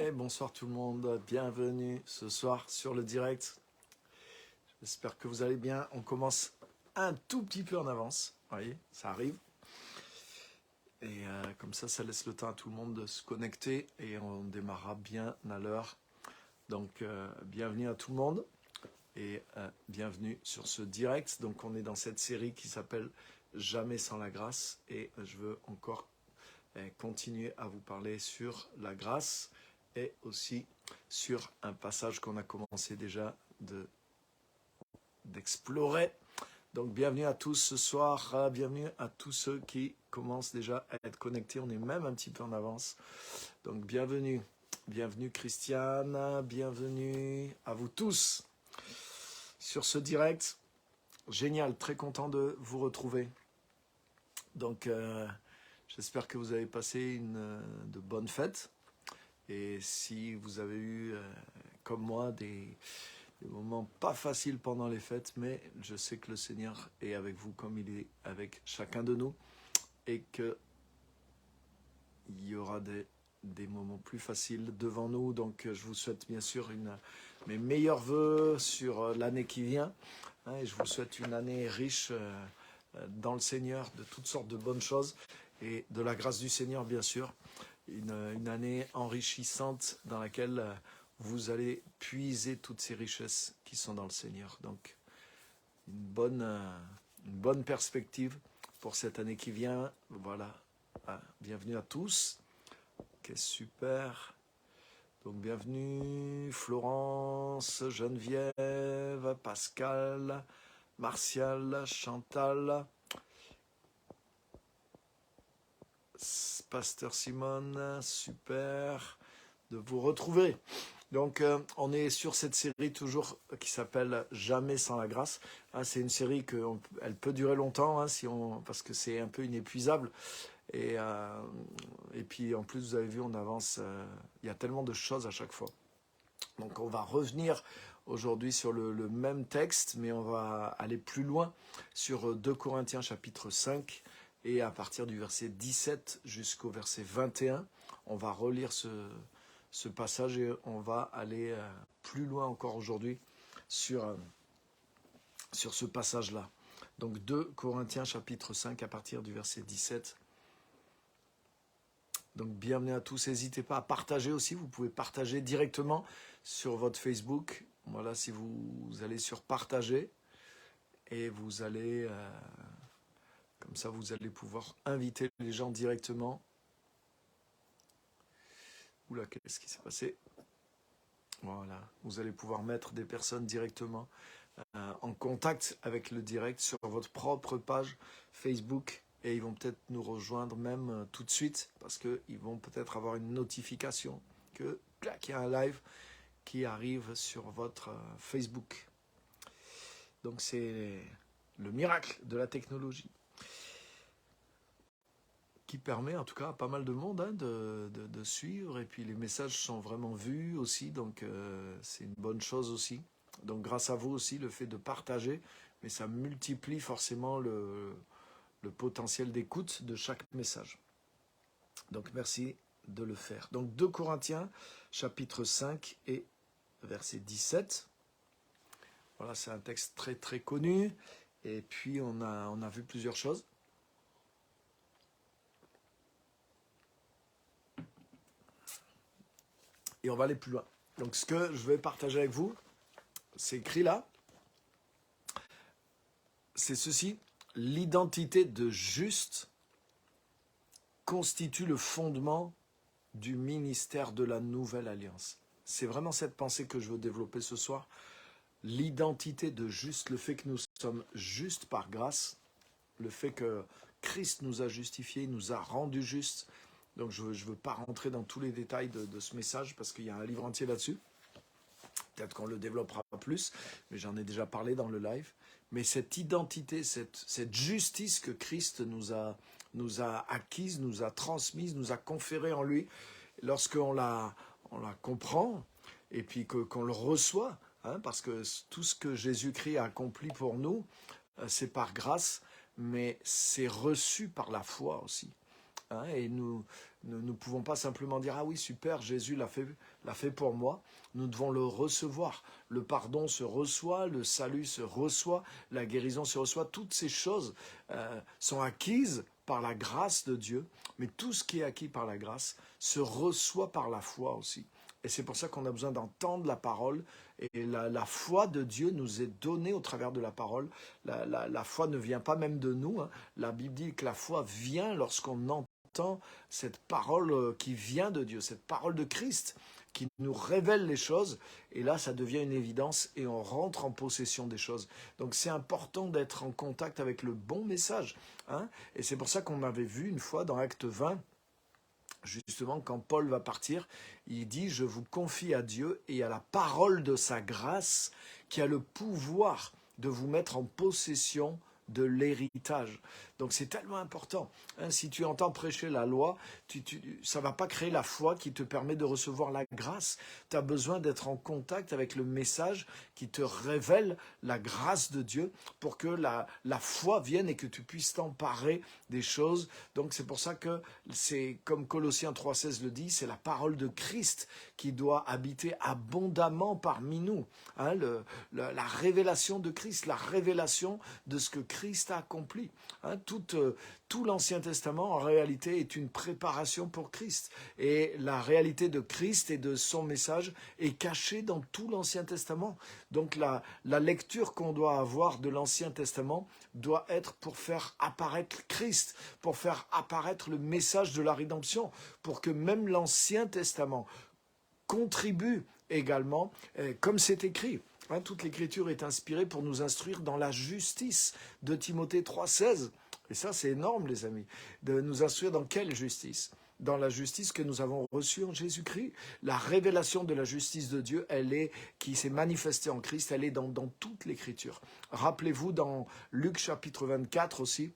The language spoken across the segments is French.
Et bonsoir tout le monde, bienvenue ce soir sur le direct. J'espère que vous allez bien. On commence un tout petit peu en avance, vous voyez, ça arrive. Et comme ça laisse le temps à tout le monde de se connecter et on démarrera bien à l'heure. Donc bienvenue à tout le monde et bienvenue sur ce direct. Donc on est dans cette série qui s'appelle Jamais sans la grâce et je veux encore continuer à vous parler sur la grâce et aussi sur un passage qu'on a commencé déjà d'explorer. Donc bienvenue à tous ce soir, bienvenue à tous ceux qui commencent déjà à être connectés, on est même un petit peu en avance. Donc bienvenue Christiane, bienvenue à vous tous sur ce direct. Génial, très content de vous retrouver. Donc j'espère que vous avez passé de bonnes fêtes. Et si vous avez eu, comme moi, des moments pas faciles pendant les fêtes, mais je sais que le Seigneur est avec vous comme il est avec chacun de nous et qu'il y aura des moments plus faciles devant nous. Donc je vous souhaite bien sûr mes meilleurs vœux sur l'année qui vient. Et je vous souhaite une année riche dans le Seigneur, de toutes sortes de bonnes choses et de la grâce du Seigneur bien sûr. Une année enrichissante dans laquelle vous allez puiser toutes ces richesses qui sont dans le Seigneur. Donc, une bonne perspective pour cette année qui vient. Voilà, bienvenue à tous. Ok, super. Donc, bienvenue Florence, Geneviève, Pascal, Martial, Chantal, Pasteur Simone, super de vous retrouver. Donc on est sur cette série toujours qui s'appelle Jamais sans la grâce. C'est une série elle peut durer longtemps parce que c'est un peu inépuisable. Et puis en plus vous avez vu on avance, il y a tellement de choses à chaque fois. Donc on va revenir aujourd'hui sur le même texte, mais on va aller plus loin sur 2 Corinthiens chapitre 5. Et à partir du verset 17 jusqu'au verset 21, on va relire ce passage et on va aller plus loin encore aujourd'hui sur ce passage-là. Donc 2 Corinthiens chapitre 5 à partir du verset 17. Donc bienvenue à tous, n'hésitez pas à partager aussi, vous pouvez partager directement sur votre Facebook. Voilà, si vous allez sur partager et vous allez... comme ça, vous allez pouvoir inviter les gens directement. Oula, qu'est-ce qui s'est passé? Voilà, vous allez pouvoir mettre des personnes directement en contact avec le direct sur votre propre page Facebook. Et ils vont peut-être nous rejoindre même tout de suite parce qu'ils vont peut-être avoir une notification qu'il y a un live qui arrive sur votre Facebook. Donc c'est le miracle de la technologie qui permet en tout cas à pas mal de monde de suivre. Et puis les messages sont vraiment vus aussi, donc c'est une bonne chose aussi. Donc grâce à vous aussi, le fait de partager, mais ça multiplie forcément le potentiel d'écoute de chaque message. Donc merci de le faire. Donc 2 Corinthiens, chapitre 5 et verset 17. Voilà, c'est un texte très très connu. Et puis on a vu plusieurs choses. Et on va aller plus loin. Donc ce que je vais partager avec vous, c'est écrit là. C'est ceci. L'identité de juste constitue le fondement du ministère de la Nouvelle Alliance. C'est vraiment cette pensée que je veux développer ce soir. L'identité de juste, le fait que nous sommes justes par grâce, le fait que Christ nous a justifiés, nous a rendus justes. Donc je ne veux pas rentrer dans tous les détails de ce message parce qu'il y a un livre entier là-dessus. Peut-être qu'on le développera plus, mais j'en ai déjà parlé dans le live. Mais cette identité, cette justice que Christ nous a acquise, nous a transmise, nous a conférée en lui, lorsqu'on la comprend et puis qu'on le reçoit, parce que tout ce que Jésus-Christ a accompli pour nous, c'est par grâce, mais c'est reçu par la foi aussi. hein, et nous ne pouvons pas simplement dire « Ah oui, super, Jésus l'a fait pour moi ». Nous devons le recevoir. Le pardon se reçoit, le salut se reçoit, la guérison se reçoit. Toutes ces choses sont acquises par la grâce de Dieu, mais tout ce qui est acquis par la grâce se reçoit par la foi aussi. Et c'est pour ça qu'on a besoin d'entendre la parole. Et la foi de Dieu nous est donnée au travers de la parole. La foi ne vient pas même de nous, hein. La Bible dit que la foi vient lorsqu'on entend cette parole qui vient de Dieu, cette parole de Christ qui nous révèle les choses. Et là, ça devient une évidence et on rentre en possession des choses. Donc c'est important d'être en contact avec le bon message, hein. Et c'est pour ça qu'on avait vu une fois dans Acte 20, justement, quand Paul va partir, il dit « Je vous confie à Dieu et à la parole de sa grâce qui a le pouvoir de vous mettre en possession de l'héritage. » Donc c'est tellement important, hein. Si tu entends prêcher la loi, ça ne va pas créer la foi qui te permet de recevoir la grâce. Tu as besoin d'être en contact avec le message qui te révèle la grâce de Dieu pour que la foi vienne et que tu puisses t'emparer des choses. Donc c'est pour ça que c'est comme Colossiens 3,16 le dit, c'est la parole de Christ qui doit habiter abondamment parmi nous, hein, la révélation de Christ, la révélation de ce que Christ a accompli, hein. Tout l'Ancien Testament, en réalité, est une préparation pour Christ. Et la réalité de Christ et de son message est cachée dans tout l'Ancien Testament. Donc la lecture qu'on doit avoir de l'Ancien Testament doit être pour faire apparaître Christ, pour faire apparaître le message de la rédemption, pour que même l'Ancien Testament contribue également, comme c'est écrit. Hein, toute l'Écriture est inspirée pour nous instruire dans la justice de Timothée 3,16. Et ça, c'est énorme, les amis, de nous instruire dans quelle justice? Dans la justice que nous avons reçue en Jésus-Christ. La révélation de la justice de Dieu, qui s'est manifestée en Christ, elle est dans toute l'Écriture. Rappelez-vous dans Luc chapitre 24 aussi,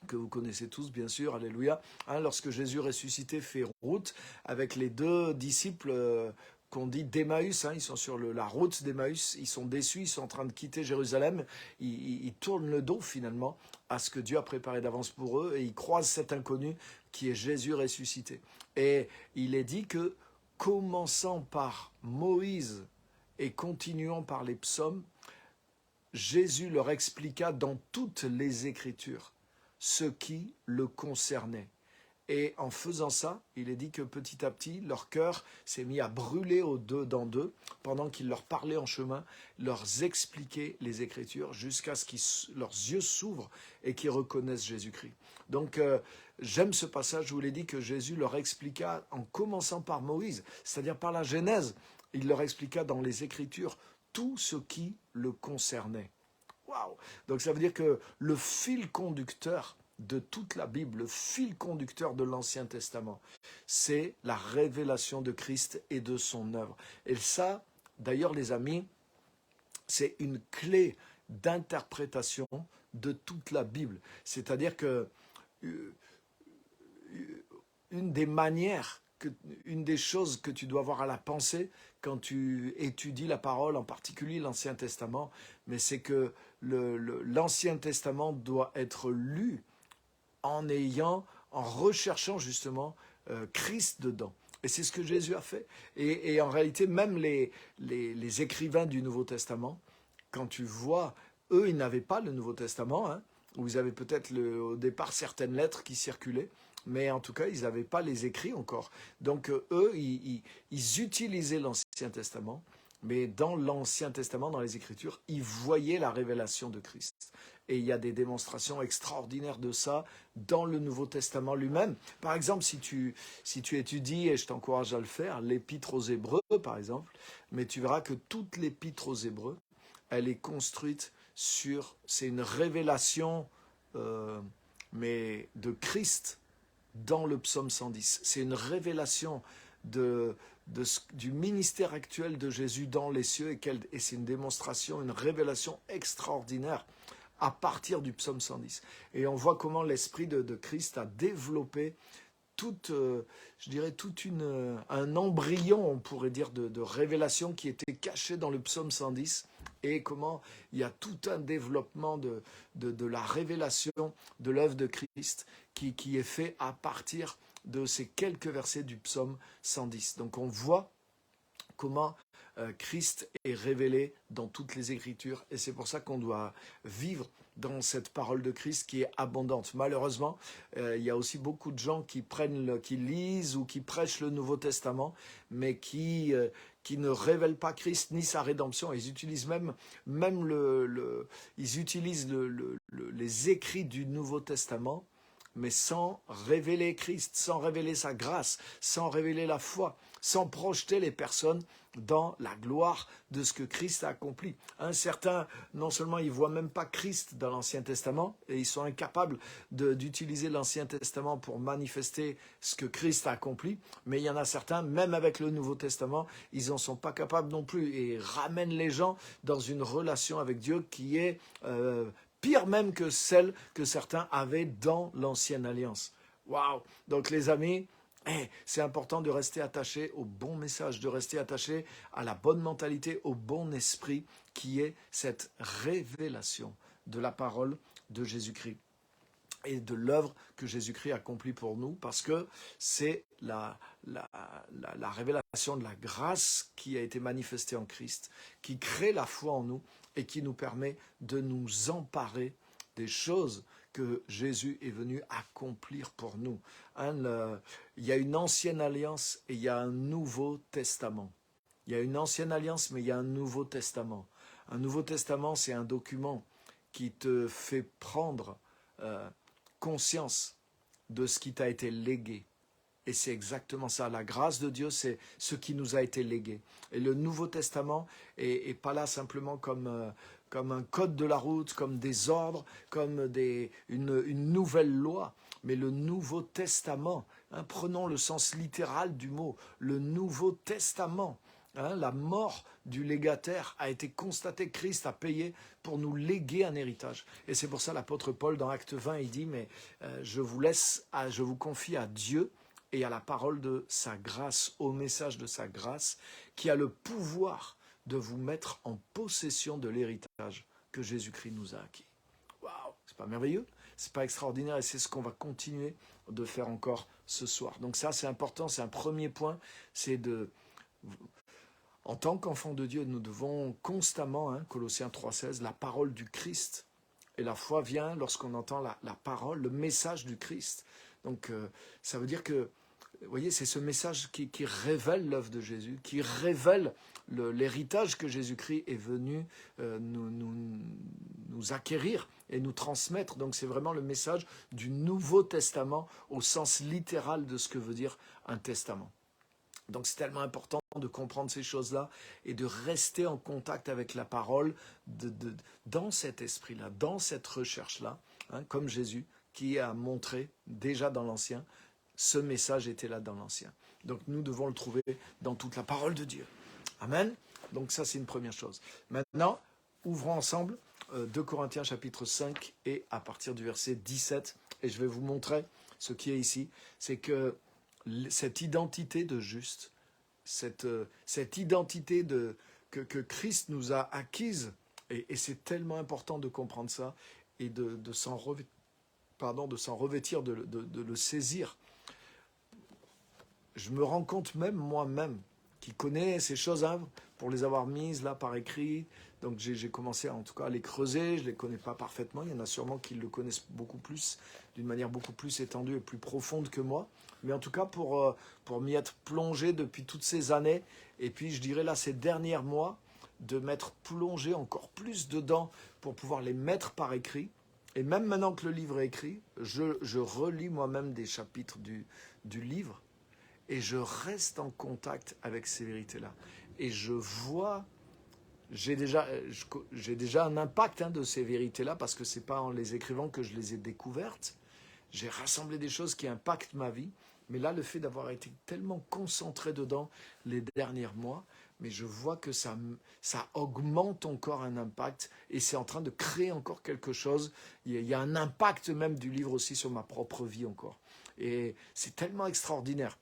que vous connaissez tous, bien sûr, alléluia, hein, lorsque Jésus ressuscité fait route avec les deux disciples qu'on dit d'Emmaüs, hein, ils sont sur la route d'Emmaüs, ils sont déçus, ils sont en train de quitter Jérusalem, ils tournent le dos finalement à ce que Dieu a préparé d'avance pour eux et ils croisent cet inconnu qui est Jésus ressuscité. Et il est dit que, commençant par Moïse et continuant par les psaumes, Jésus leur expliqua dans toutes les Écritures ce qui le concernait. Et en faisant ça, il est dit que petit à petit, leur cœur s'est mis à brûler au-dedans d'eux, pendant qu'il leur parlait en chemin, leur expliquait les Écritures, jusqu'à ce que leurs yeux s'ouvrent et qu'ils reconnaissent Jésus-Christ. Donc, j'aime ce passage où il est dit que Jésus leur expliqua, en commençant par Moïse, c'est-à-dire par la Genèse, il leur expliqua dans les Écritures tout ce qui le concernait. Waouh! Donc ça veut dire que le fil conducteur de toute la Bible, le fil conducteur de l'Ancien Testament, c'est la révélation de Christ et de son œuvre. Et ça, d'ailleurs les amis, c'est une clé d'interprétation de toute la Bible. C'est-à-dire que une des manières, une des choses que tu dois avoir à la pensée quand tu étudies la parole, en particulier l'Ancien Testament, mais c'est que l'Ancien Testament doit être lu en recherchant justement Christ dedans. Et c'est ce que Jésus a fait. Et en réalité, même les écrivains du Nouveau Testament, quand tu vois, eux, ils n'avaient pas le Nouveau Testament, hein, vous avez peut-être au départ certaines lettres qui circulaient, mais en tout cas, ils n'avaient pas les écrits encore. Donc eux, ils utilisaient l'Ancien Testament, mais dans l'Ancien Testament, dans les Écritures, ils voyaient la révélation de Christ. Et il y a des démonstrations extraordinaires de ça dans le Nouveau Testament lui-même. Par exemple, si tu étudies, et je t'encourage à le faire, l'Épître aux Hébreux, par exemple, mais tu verras que toute l'Épître aux Hébreux, elle est construite c'est une révélation, mais de Christ dans le psaume 110. C'est une révélation du ministère actuel de Jésus dans les cieux et c'est une démonstration, une révélation extraordinaire à partir du psaume 110. Et on voit comment l'Esprit de Christ a développé un embryon, on pourrait dire, de révélation qui était caché dans le psaume 110 et comment il y a tout un développement de la révélation de l'œuvre de Christ qui est fait à partir de ces quelques versets du psaume 110. Donc on voit comment Christ est révélé dans toutes les Écritures et c'est pour ça qu'on doit vivre dans cette parole de Christ qui est abondante. Malheureusement, il y a aussi beaucoup de gens qui lisent ou qui prêchent le Nouveau Testament, mais qui ne révèlent pas Christ ni sa rédemption. Ils utilisent même ils utilisent les écrits du Nouveau Testament, mais sans révéler Christ, sans révéler sa grâce, sans révéler la foi, sans projeter les personnes dans la gloire de ce que Christ a accompli. Certains, non seulement ils ne voient même pas Christ dans l'Ancien Testament, et ils sont incapables d'utiliser l'Ancien Testament pour manifester ce que Christ a accompli, mais il y en a certains, même avec le Nouveau Testament, ils n'en sont pas capables non plus, et ramènent les gens dans une relation avec Dieu qui est pire même que celle que certains avaient dans l'Ancienne Alliance. Waouh! Donc les amis, c'est important de rester attaché au bon message, de rester attaché à la bonne mentalité, au bon esprit qui est cette révélation de la parole de Jésus-Christ et de l'œuvre que Jésus-Christ accomplit pour nous, parce que c'est la révélation de la grâce qui a été manifestée en Christ, qui crée la foi en nous et qui nous permet de nous emparer des choses que Jésus est venu accomplir pour nous. Il y a une ancienne alliance et il y a un nouveau testament. Il y a une ancienne alliance, mais il y a un nouveau testament. Un nouveau testament, c'est un document qui te fait prendre conscience de ce qui t'a été légué. Et c'est exactement ça. La grâce de Dieu, c'est ce qui nous a été légué. Et le Nouveau Testament est pas là simplement comme un code de la route, comme des ordres, comme une nouvelle loi. Mais le Nouveau Testament, prenons le sens littéral du mot, le Nouveau Testament, la mort du légataire a été constatée, Christ a payé pour nous léguer un héritage. Et c'est pour ça l'apôtre Paul, dans Acte 20, il dit, mais je vous confie à Dieu et à la parole de sa grâce, au message de sa grâce, qui a le pouvoir de vous mettre en possession de l'héritage que Jésus-Christ nous a acquis. Waouh, c'est pas merveilleux? C'est pas extraordinaire? Et c'est ce qu'on va continuer de faire encore ce soir. Donc ça, c'est important, c'est un premier point, c'est en tant qu'enfants de Dieu, nous devons constamment, Colossiens 3,16, la parole du Christ. Et la foi vient lorsqu'on entend la parole, le message du Christ. Donc ça veut dire que, vous voyez, c'est ce message qui révèle l'œuvre de Jésus, qui révèle l'héritage que Jésus-Christ est venu nous acquérir et nous transmettre. Donc c'est vraiment le message du Nouveau Testament au sens littéral de ce que veut dire un testament. Donc c'est tellement important de comprendre ces choses-là et de rester en contact avec la parole dans cet esprit-là, dans cette recherche-là, comme Jésus qui a montré déjà dans l'Ancien, ce message était là dans l'Ancien. Donc nous devons le trouver dans toute la parole de Dieu. Amen. Donc ça c'est une première chose. Maintenant, ouvrons ensemble 2 Corinthiens chapitre 5 et à partir du verset 17, et je vais vous montrer ce qui est ici, c'est que cette identité de juste, cette identité que Christ nous a acquise, et c'est tellement important de comprendre ça et de s'en revêtir, de le saisir. Je me rends compte même moi-même qui connais ces choses pour les avoir mises là par écrit. Donc j'ai commencé en tout cas à les creuser, je ne les connais pas parfaitement, il y en a sûrement qui le connaissent beaucoup plus, d'une manière beaucoup plus étendue et plus profonde que moi. Mais en tout cas pour m'y être plongé depuis toutes ces années, et puis je dirais là ces derniers mois, de m'être plongé encore plus dedans pour pouvoir les mettre par écrit. Et même maintenant que le livre est écrit, je relis moi-même des chapitres du livre et je reste en contact avec ces vérités-là. Et je vois, j'ai déjà un impact de ces vérités-là parce que ce n'est pas en les écrivant que je les ai découvertes. J'ai rassemblé des choses qui impactent ma vie. Mais là, le fait d'avoir été tellement concentré dedans les derniers mois, mais je vois que ça augmente encore un impact et c'est en train de créer encore quelque chose. Il y a un impact même du livre aussi sur ma propre vie encore. Et c'est tellement extraordinaire.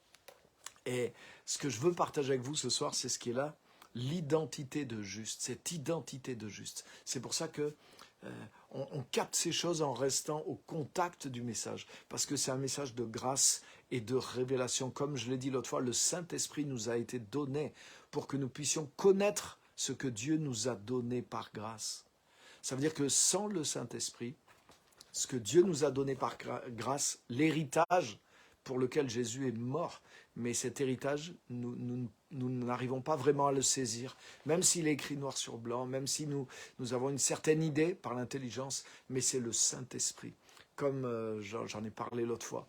Et ce que je veux partager avec vous ce soir, c'est ce qui est là l'identité de juste, cette identité de juste. C'est pour ça que on capte ces choses en restant au contact du message, parce que c'est un message de grâce et de révélation. Comme je l'ai dit l'autre fois, le Saint-Esprit nous a été donné pour que nous puissions connaître ce que Dieu nous a donné par grâce. Ça veut dire que sans le Saint-Esprit, ce que Dieu nous a donné par grâce, l'héritage pour lequel Jésus est mort, mais cet héritage, nous n'arrivons pas vraiment à le saisir, même s'il est écrit noir sur blanc, même si nous avons une certaine idée par l'intelligence, mais c'est le Saint-Esprit, comme j'en ai parlé l'autre fois,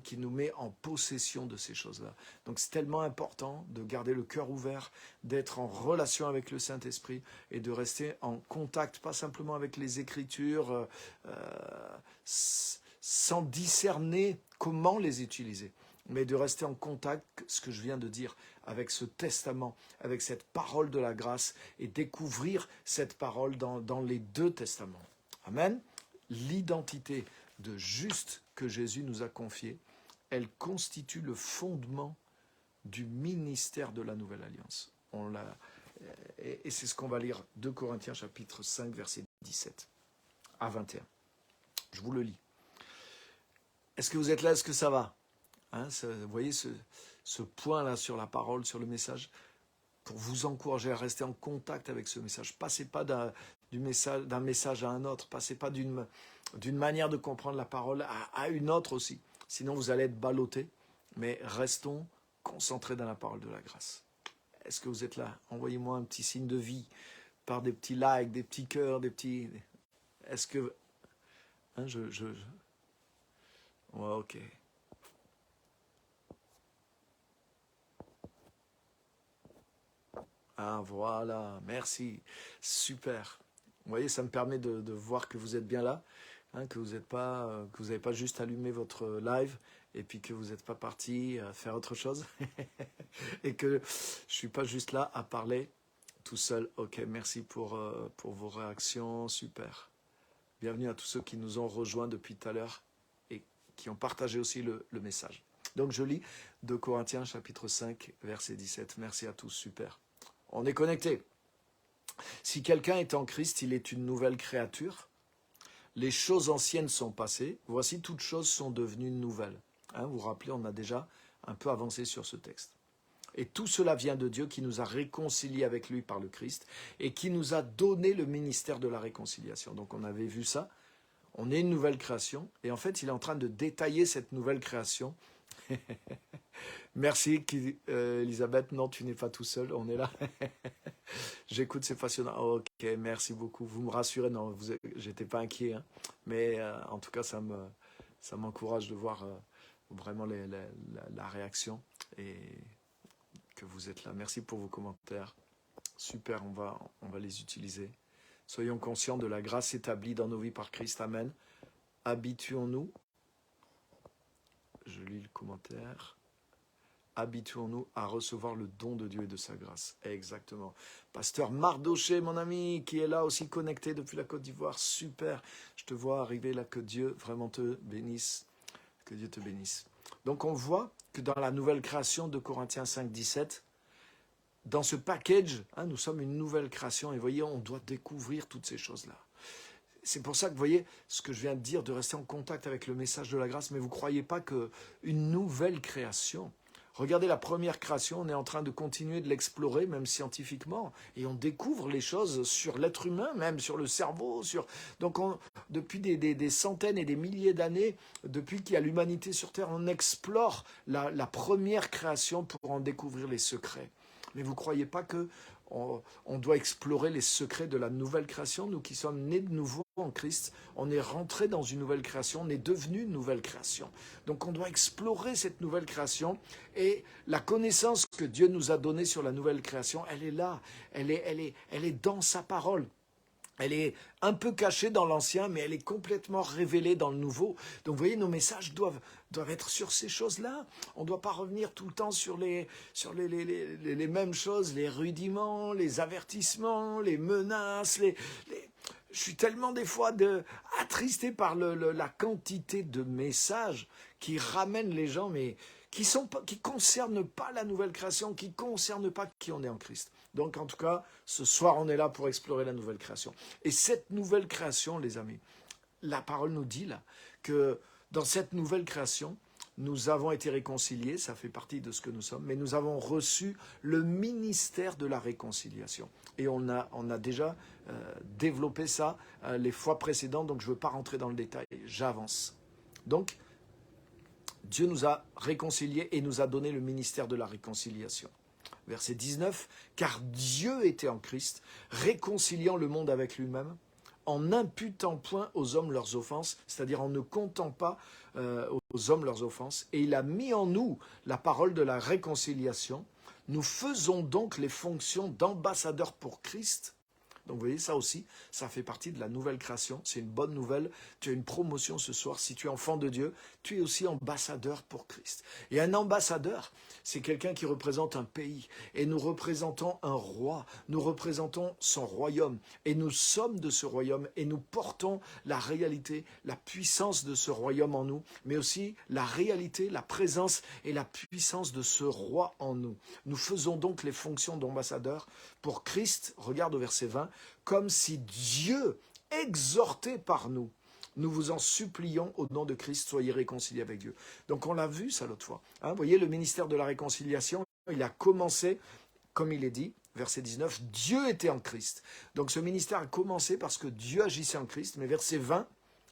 qui nous met en possession de ces choses-là. Donc c'est tellement important de garder le cœur ouvert, d'être en relation avec le Saint-Esprit et de rester en contact, pas simplement avec les Écritures, sans discerner comment les utiliser, mais de rester en contact, ce que je viens de dire, avec ce testament, avec cette parole de la grâce, et découvrir cette parole dans les deux testaments. Amen. L'identité de juste que Jésus nous a confiée, elle constitue le fondement du ministère de la Nouvelle Alliance. Et c'est ce qu'on va lire, 2 Corinthiens chapitre 5, verset 17 à 21. Je vous le lis. Est-ce que vous êtes là? Est-ce que ça va? Vous voyez ce point-là sur la parole, sur le message, pour vous encourager à rester en contact avec ce message. Passez pas d'un message à un autre. Passez pas d'une manière de comprendre la parole à une autre aussi. Sinon, vous allez être ballottés. Mais restons concentrés dans la parole de la grâce. Est-ce que vous êtes là? Envoyez-moi un petit signe de vie par des petits likes, des petits cœurs, des petits... Est-ce que... Ouais, ok. Ah, voilà, merci. Super. Vous voyez, ça me permet de voir que vous êtes bien là, que vous n'avez pas juste allumé votre live et puis que vous n'êtes pas parti faire autre chose et que je ne suis pas juste là à parler tout seul. Ok, merci pour vos réactions. Super. Bienvenue à tous ceux qui nous ont rejoints depuis tout à l'heure et qui ont partagé aussi le message. Donc je lis 2 Corinthiens chapitre 5 verset 17. Merci à tous, super. On est connecté. Si quelqu'un est en Christ, il est une nouvelle créature. Les choses anciennes sont passées. Voici, toutes choses sont devenues nouvelles. Vous vous rappelez, on a déjà un peu avancé sur ce texte. Et tout cela vient de Dieu qui nous a réconciliés avec lui par le Christ et qui nous a donné le ministère de la réconciliation. Donc on avait vu ça. On est une nouvelle création. Et en fait, il est en train de détailler cette nouvelle création. Merci Elisabeth, non tu n'es pas tout seul, on est là. J'écoute, c'est passionnant. Ok, merci beaucoup, vous me rassurez, non, j'étais pas inquiet, mais en tout cas ça m'encourage de voir vraiment la réaction et que vous êtes là. Merci pour vos commentaires, super, on va les utiliser. Soyons conscients de la grâce établie dans nos vies par Christ, amen. Habituons-nous. Je lis le commentaire. Habituons-nous à recevoir le don de Dieu et de sa grâce. Exactement. Pasteur Mardoché, mon ami, qui est là aussi connecté depuis la Côte d'Ivoire. Super. Je te vois arriver là. Que Dieu vraiment te bénisse. Que Dieu te bénisse. Donc on voit que dans la nouvelle création de Corinthiens 5, 17, dans ce package, nous sommes une nouvelle création. Et voyez, on doit découvrir toutes ces choses-là. C'est pour ça que vous voyez ce que je viens de dire, de rester en contact avec le message de la grâce. Mais vous ne croyez pas qu'une nouvelle création... Regardez la première création, on est en train de continuer de l'explorer, même scientifiquement, et on découvre les choses sur l'être humain, même sur le cerveau. Donc depuis des centaines et des milliers d'années, depuis qu'il y a l'humanité sur Terre, on explore la première création pour en découvrir les secrets. Mais vous ne croyez pas qu'on doit explorer les secrets de la nouvelle création? Nous qui sommes nés de nouveau en Christ, on est rentré dans une nouvelle création, on est devenu une nouvelle création. Donc on doit explorer cette nouvelle création et la connaissance que Dieu nous a donnée sur la nouvelle création, elle est là, elle est dans sa parole. Elle est un peu cachée dans l'ancien, mais elle est complètement révélée dans le nouveau. Donc vous voyez, nos messages doivent être sur ces choses-là. On ne doit pas revenir tout le temps sur les mêmes choses, les rudiments, les avertissements, les menaces. Je suis tellement des fois attristé par la quantité de messages qui ramènent les gens, mais qui ne concernent pas la nouvelle création, qui ne concernent pas qui on est en Christ. Donc en tout cas, ce soir, on est là pour explorer la nouvelle création. Et cette nouvelle création, les amis, la parole nous dit là que dans cette nouvelle création, nous avons été réconciliés, ça fait partie de ce que nous sommes, mais nous avons reçu le ministère de la réconciliation. Et on a déjà développé ça les fois précédentes, donc je ne veux pas rentrer dans le détail, j'avance. Donc, Dieu nous a réconciliés et nous a donné le ministère de la réconciliation. Verset 19, « Car Dieu était en Christ, réconciliant le monde avec lui-même, en n'imputant point aux hommes leurs offenses, c'est-à-dire en ne comptant pas aux hommes leurs offenses, et il a mis en nous la parole de la réconciliation. Nous faisons donc les fonctions d'ambassadeurs pour Christ. » Donc vous voyez, ça aussi, ça fait partie de la nouvelle création. C'est une bonne nouvelle. Tu as une promotion ce soir. Si tu es enfant de Dieu, tu es aussi ambassadeur pour Christ. Et un ambassadeur, c'est quelqu'un qui représente un pays. Et nous représentons un roi. Nous représentons son royaume. Et nous sommes de ce royaume. Et nous portons la réalité, la puissance de ce royaume en nous. Mais aussi la réalité, la présence et la puissance de ce roi en nous. Nous faisons donc les fonctions d'ambassadeur pour Christ. Regarde au verset 20. Comme si Dieu exhortait par nous. Nous vous en supplions au nom de Christ, soyez réconciliés avec Dieu. Donc on l'a vu ça l'autre fois. Vous voyez, le ministère de la réconciliation, il a commencé, comme il est dit, verset 19, Dieu était en Christ. Donc ce ministère a commencé parce que Dieu agissait en Christ, mais verset 20,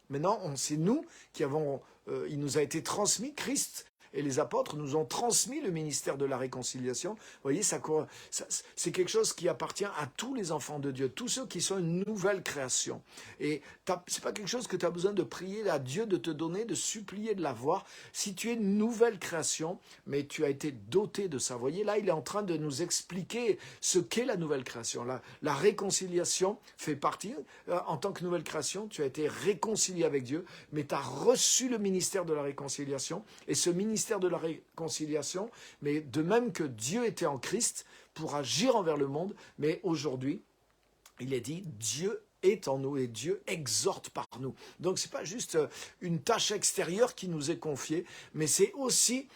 maintenant c'est nous qui avons, il nous a été transmis, Christ et les apôtres nous ont transmis le ministère de la réconciliation. Vous voyez, c'est quelque chose qui appartient à tous les enfants de Dieu, tous ceux qui sont une nouvelle création. Et ce n'est pas quelque chose que tu as besoin de prier à Dieu, de te donner, de supplier de l'avoir. Si tu es une nouvelle création, mais tu as été doté de ça. Vous voyez, là, il est en train de nous expliquer ce qu'est la nouvelle création. La réconciliation fait partie, en tant que nouvelle création, tu as été réconcilié avec Dieu, mais tu as reçu le ministère de la réconciliation. Et ce ministère de la réconciliation, mais de même que Dieu était en Christ pour agir envers le monde, mais aujourd'hui, il est dit, Dieu est en nous et Dieu exhorte par nous. Donc ce n'est pas juste une tâche extérieure qui nous est confiée, mais c'est aussi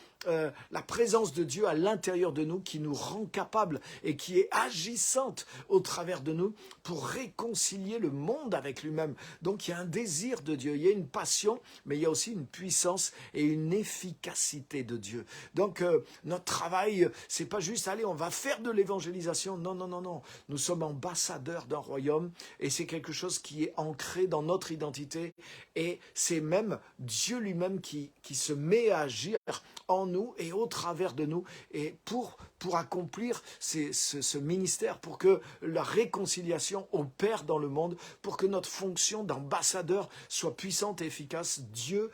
la présence de Dieu à l'intérieur de nous qui nous rend capables et qui est agissante au travers de nous pour réconcilier le monde avec lui-même. Donc il y a un désir de Dieu, il y a une passion, mais il y a aussi une puissance et une efficacité de Dieu. Donc notre travail, c'est pas juste, allez, on va faire de l'évangélisation. Non, non, non, non. Nous sommes ambassadeurs d'un royaume et c'est quelque chose qui est ancré dans notre identité et c'est même Dieu lui-même qui se met à agir en nous et au travers de nous et pour accomplir ce ministère, pour que la réconciliation opère dans le monde, pour que notre fonction d'ambassadeur soit puissante et efficace. Dieu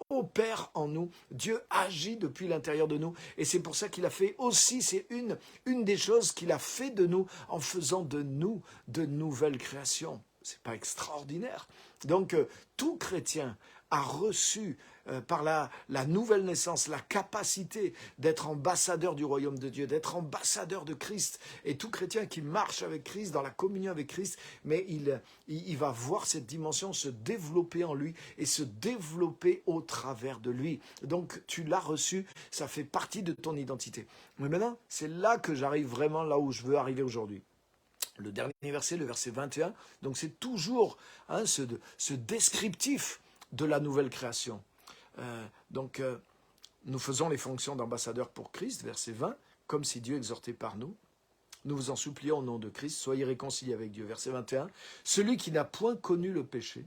opère en nous, Dieu agit depuis l'intérieur de nous et c'est pour ça qu'il a fait aussi, c'est une des choses qu'il a fait de nous en faisant de nous de nouvelles créations. C'est pas extraordinaire? Donc tout chrétien a reçu par la nouvelle naissance la capacité d'être ambassadeur du royaume de Dieu, d'être ambassadeur de Christ. Et tout chrétien qui marche avec Christ, dans la communion avec Christ, mais il va voir cette dimension se développer en lui et se développer au travers de lui. Donc tu l'as reçu, ça fait partie de ton identité. Mais maintenant, c'est là que j'arrive vraiment là où je veux arriver aujourd'hui. Le dernier verset, le verset 21, donc c'est toujours ce descriptif de la nouvelle création. Nous faisons les fonctions d'ambassadeurs pour Christ, verset 20, comme si Dieu exhortait par nous. Nous vous en supplions au nom de Christ, soyez réconciliés avec Dieu. Verset 21, celui qui n'a point connu le péché,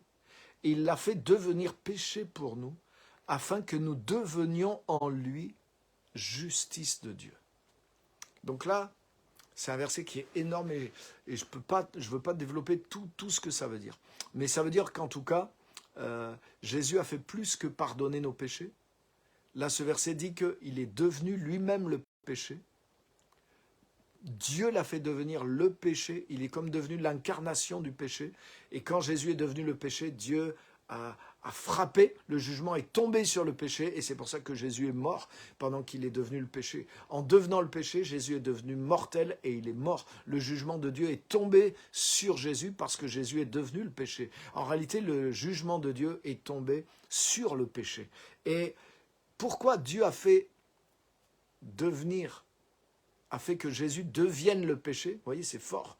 il l'a fait devenir péché pour nous, afin que nous devenions en lui justice de Dieu. Donc là, c'est un verset qui est énorme et je ne veux pas développer tout ce que ça veut dire. Mais ça veut dire qu'en tout cas, Jésus a fait plus que pardonner nos péchés. Là, ce verset dit qu'il est devenu lui-même le péché. Dieu l'a fait devenir le péché. Il est comme devenu l'incarnation du péché. Et quand Jésus est devenu le péché, Dieu a a frappé, le jugement est tombé sur le péché, et c'est pour ça que Jésus est mort pendant qu'il est devenu le péché. En devenant le péché, Jésus est devenu mortel et il est mort. Le jugement de Dieu est tombé sur Jésus parce que Jésus est devenu le péché. En réalité, le jugement de Dieu est tombé sur le péché. Et pourquoi Dieu a fait que Jésus devienne le péché? Vous voyez, c'est fort.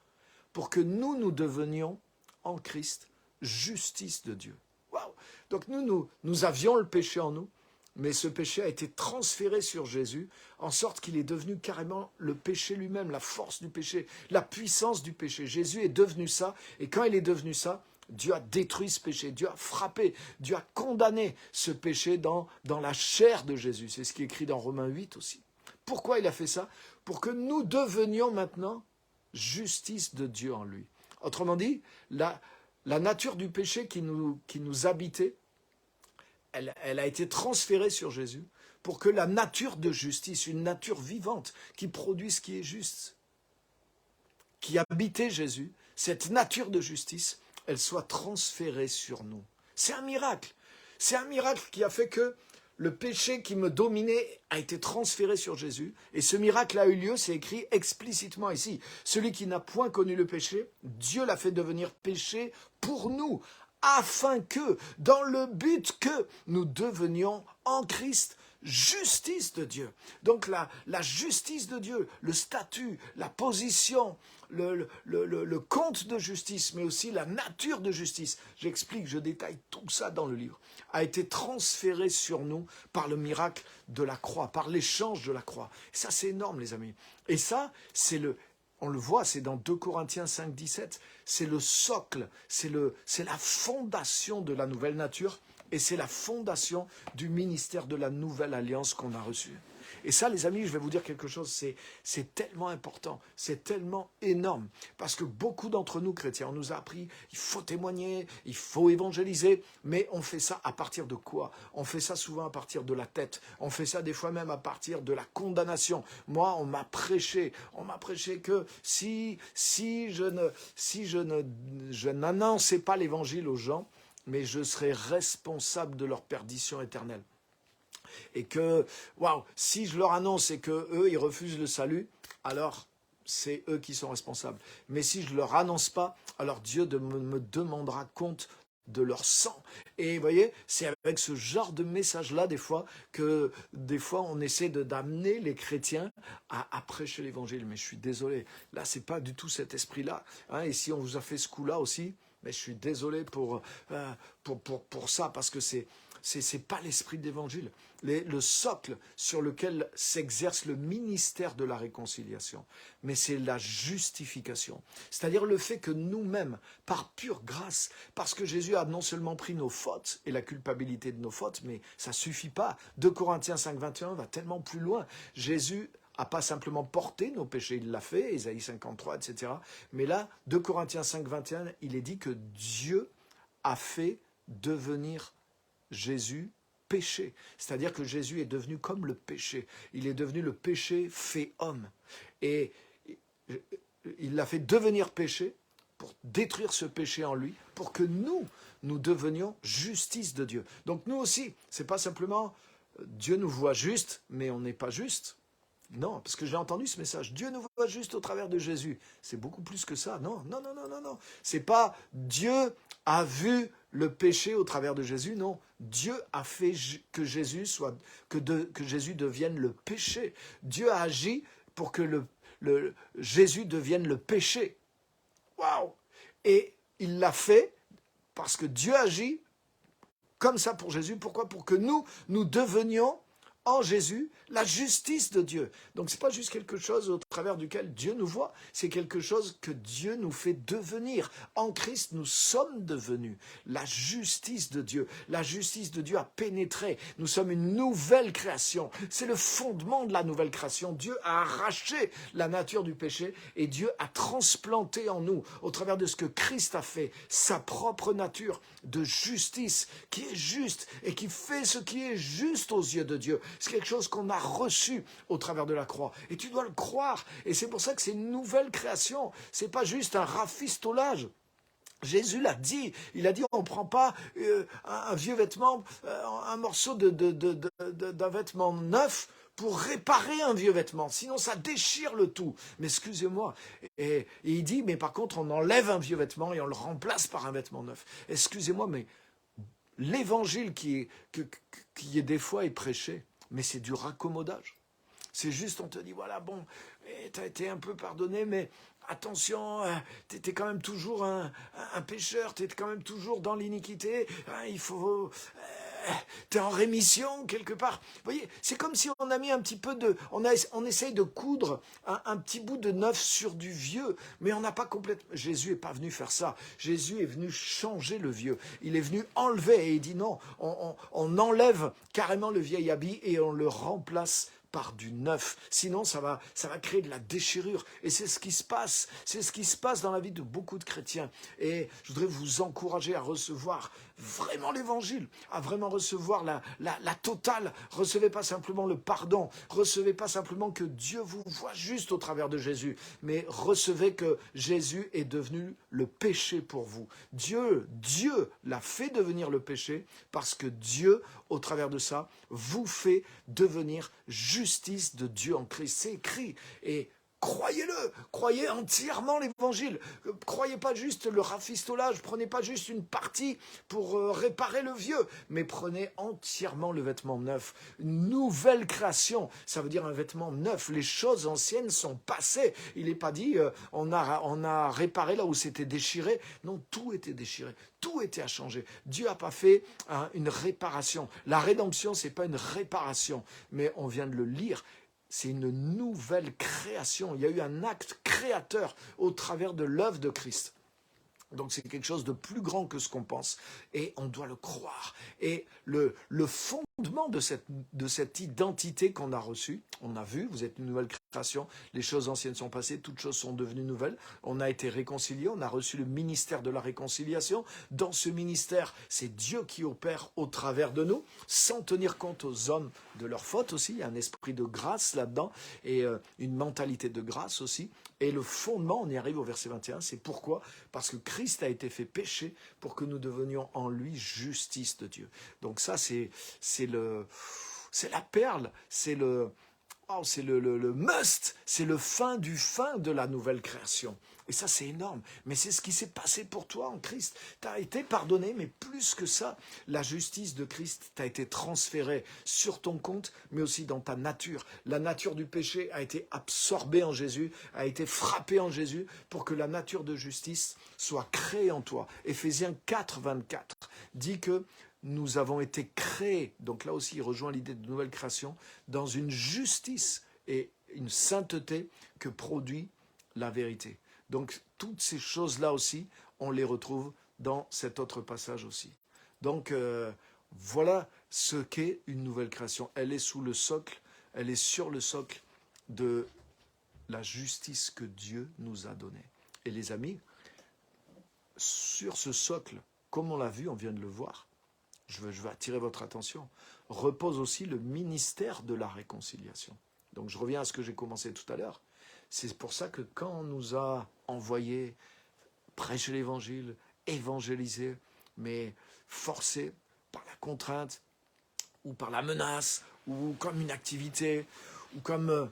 Pour que nous devenions en Christ justice de Dieu. Waouh! Donc nous avions le péché en nous, mais ce péché a été transféré sur Jésus, en sorte qu'il est devenu carrément le péché lui-même, la force du péché, la puissance du péché. Jésus est devenu ça, et quand il est devenu ça, Dieu a détruit ce péché, Dieu a frappé, Dieu a condamné ce péché dans la chair de Jésus. C'est ce qui est écrit dans Romains 8 aussi. Pourquoi il a fait ça? Pour que nous devenions maintenant justice de Dieu en lui. Autrement dit, la nature du péché qui nous habitait, elle a été transférée sur Jésus pour que la nature de justice, une nature vivante qui produit ce qui est juste, qui habitait Jésus, cette nature de justice, elle soit transférée sur nous. C'est un miracle. C'est un miracle qui a fait que le péché qui me dominait a été transféré sur Jésus. Et ce miracle a eu lieu, c'est écrit explicitement ici. Celui qui n'a point connu le péché, Dieu l'a fait devenir péché pour nous, afin que, dans le but que nous devenions en Christ, justice de Dieu. Donc la justice de Dieu, le statut, la position, le compte de justice, mais aussi la nature de justice, j'explique, je détaille tout ça dans le livre, a été transféré sur nous par le miracle de la croix, par l'échange de la croix. Et ça, c'est énorme, les amis. Et ça, on le voit, c'est dans 2 Corinthiens 5, 17, c'est le socle, c'est la fondation de la nouvelle nature, et c'est la fondation du ministère de la nouvelle alliance qu'on a reçue. Et ça, les amis, je vais vous dire quelque chose, c'est tellement important, c'est tellement énorme. Parce que beaucoup d'entre nous, chrétiens, on nous a appris, il faut témoigner, il faut évangéliser, mais on fait ça à partir de quoi? On fait ça souvent à partir de la tête, on fait ça des fois même à partir de la condamnation. Moi, on m'a prêché que si je n'annonçais pas l'évangile aux gens, mais je serais responsable de leur perdition éternelle. Et que, si je leur annonce et que eux ils refusent le salut, alors c'est eux qui sont responsables. Mais si je ne leur annonce pas, alors Dieu me demandera compte de leur sang. Et vous voyez, c'est avec ce genre de message-là, des fois on essaie d'amener les chrétiens à prêcher l'évangile. Mais je suis désolé, là c'est pas du tout cet esprit-là. Et si on vous a fait ce coup-là aussi, mais je suis désolé pour ça, parce que c'est pas l'esprit de l'évangile. Le socle sur lequel s'exerce le ministère de la réconciliation, mais c'est la justification. C'est-à-dire le fait que nous-mêmes, par pure grâce, parce que Jésus a non seulement pris nos fautes et la culpabilité de nos fautes, mais ça ne suffit pas. 2 Corinthiens 5, 21 va tellement plus loin. Jésus n'a pas simplement porté nos péchés, il l'a fait, Ésaïe 53, etc. Mais là, 2 Corinthiens 5, 21, il est dit que Dieu a fait devenir Jésus péché. C'est-à-dire que Jésus est devenu comme le péché. Il est devenu le péché fait homme. Et il l'a fait devenir péché pour détruire ce péché en lui, pour que nous devenions justice de Dieu. Donc nous aussi, c'est pas simplement Dieu nous voit juste, mais on n'est pas juste. Non, parce que j'ai entendu ce message. Dieu nous voit juste au travers de Jésus. C'est beaucoup plus que ça. Non. C'est pas Dieu a vu le péché au travers de Jésus. Non, Dieu a fait que Jésus devienne le péché. Dieu a agi pour que Jésus devienne le péché. Waouh! Et il l'a fait parce que Dieu agit comme ça pour Jésus. Pourquoi? Pour que nous devenions en Jésus la justice de Dieu. Donc ce n'est pas juste quelque chose au travers duquel Dieu nous voit, c'est quelque chose que Dieu nous fait devenir. En Christ, nous sommes devenus la justice de Dieu. La justice de Dieu a pénétré. Nous sommes une nouvelle création. C'est le fondement de la nouvelle création. Dieu a arraché la nature du péché et Dieu a transplanté en nous, au travers de ce que Christ a fait, sa propre nature de justice qui est juste et qui fait ce qui est juste aux yeux de Dieu. C'est quelque chose qu'on a reçu au travers de la croix. Et tu dois le croire. Et c'est pour ça que c'est une nouvelle création. C'est pas juste un rafistolage. Jésus l'a dit, il a dit on ne prend pas un vieux vêtement, un morceau d'un vêtement neuf pour réparer un vieux vêtement, sinon ça déchire le tout. Mais excusez-moi, et il dit, mais par contre on enlève un vieux vêtement et on le remplace par un vêtement neuf. Excusez-moi, mais l'évangile qui est des fois est prêché, mais c'est du raccommodage. C'est juste, on te dit, voilà, bon, tu as été un peu pardonné, mais attention, tu étais quand même toujours un pécheur, tu es quand même toujours dans l'iniquité, il faut... tu es en rémission quelque part. Vous voyez, c'est comme si on a mis un petit peu de... On essaye de coudre un petit bout de neuf sur du vieux, mais on n'a pas complètement... Jésus n'est pas venu faire ça. Jésus est venu changer le vieux. Il est venu enlever, et il dit non, on enlève carrément le vieil habit et on le remplace par du neuf. Sinon, ça va créer de la déchirure. Et c'est ce qui se passe. C'est ce qui se passe dans la vie de beaucoup de chrétiens. Et je voudrais vous encourager à recevoir vraiment l'évangile, à vraiment recevoir la totale. Recevez pas simplement le pardon. Recevez pas simplement que Dieu vous voit juste au travers de Jésus, mais recevez que Jésus est devenu le péché pour vous. Dieu l'a fait devenir le péché parce que Dieu, au travers de ça, vous fait devenir justice de Dieu en Christ. C'est écrit. Et croyez-le, croyez entièrement l'évangile. Croyez pas juste le rafistolage, prenez pas juste une partie pour réparer le vieux, mais prenez entièrement le vêtement neuf. Une nouvelle création, ça veut dire un vêtement neuf. Les choses anciennes sont passées. Il n'est pas dit on a réparé là où c'était déchiré. Non, tout était déchiré. Tout était à changer. Dieu n'a pas fait une réparation. La rédemption, c'est pas une réparation, mais on vient de le lire. C'est une nouvelle création. Il y a eu un acte créateur au travers de l'œuvre de Christ. Donc c'est quelque chose de plus grand que ce qu'on pense. Et on doit le croire. Et le fondement de cette identité qu'on a reçue, on a vu, vous êtes une nouvelle création, les choses anciennes sont passées, toutes choses sont devenues nouvelles. On a été réconciliés, on a reçu le ministère de la réconciliation. Dans ce ministère, c'est Dieu qui opère au travers de nous, sans tenir compte aux hommes de leurs fautes aussi. Il y a un esprit de grâce là-dedans et une mentalité de grâce aussi. Et le fondement, on y arrive au verset 21, c'est pourquoi ? Parce que Christ a été fait péché pour que nous devenions en lui justice de Dieu. Donc ça, c'est la perle, c'est le must, c'est le fin du fin de la nouvelle création. Et ça, c'est énorme. Mais c'est ce qui s'est passé pour toi en Christ. Tu as été pardonné, mais plus que ça, la justice de Christ t'a été transférée sur ton compte, mais aussi dans ta nature. La nature du péché a été absorbée en Jésus, a été frappée en Jésus, pour que la nature de justice soit créée en toi. Éphésiens 4, 24 dit que nous avons été créés, donc là aussi il rejoint l'idée de nouvelle création, dans une justice et une sainteté que produit la vérité. Donc toutes ces choses-là aussi, on les retrouve dans cet autre passage aussi. Donc voilà ce qu'est une nouvelle création. Elle est sous le socle, elle est sur le socle de la justice que Dieu nous a donnée. Et les amis, sur ce socle, comme on l'a vu, on vient de le voir, je veux attirer votre attention, repose aussi le ministère de la réconciliation. Donc je reviens à ce que j'ai commencé tout à l'heure. C'est pour ça que quand on nous a envoyés prêcher l'évangile, évangéliser, mais forcé par la contrainte, ou par la menace, ou comme une activité, ou comme...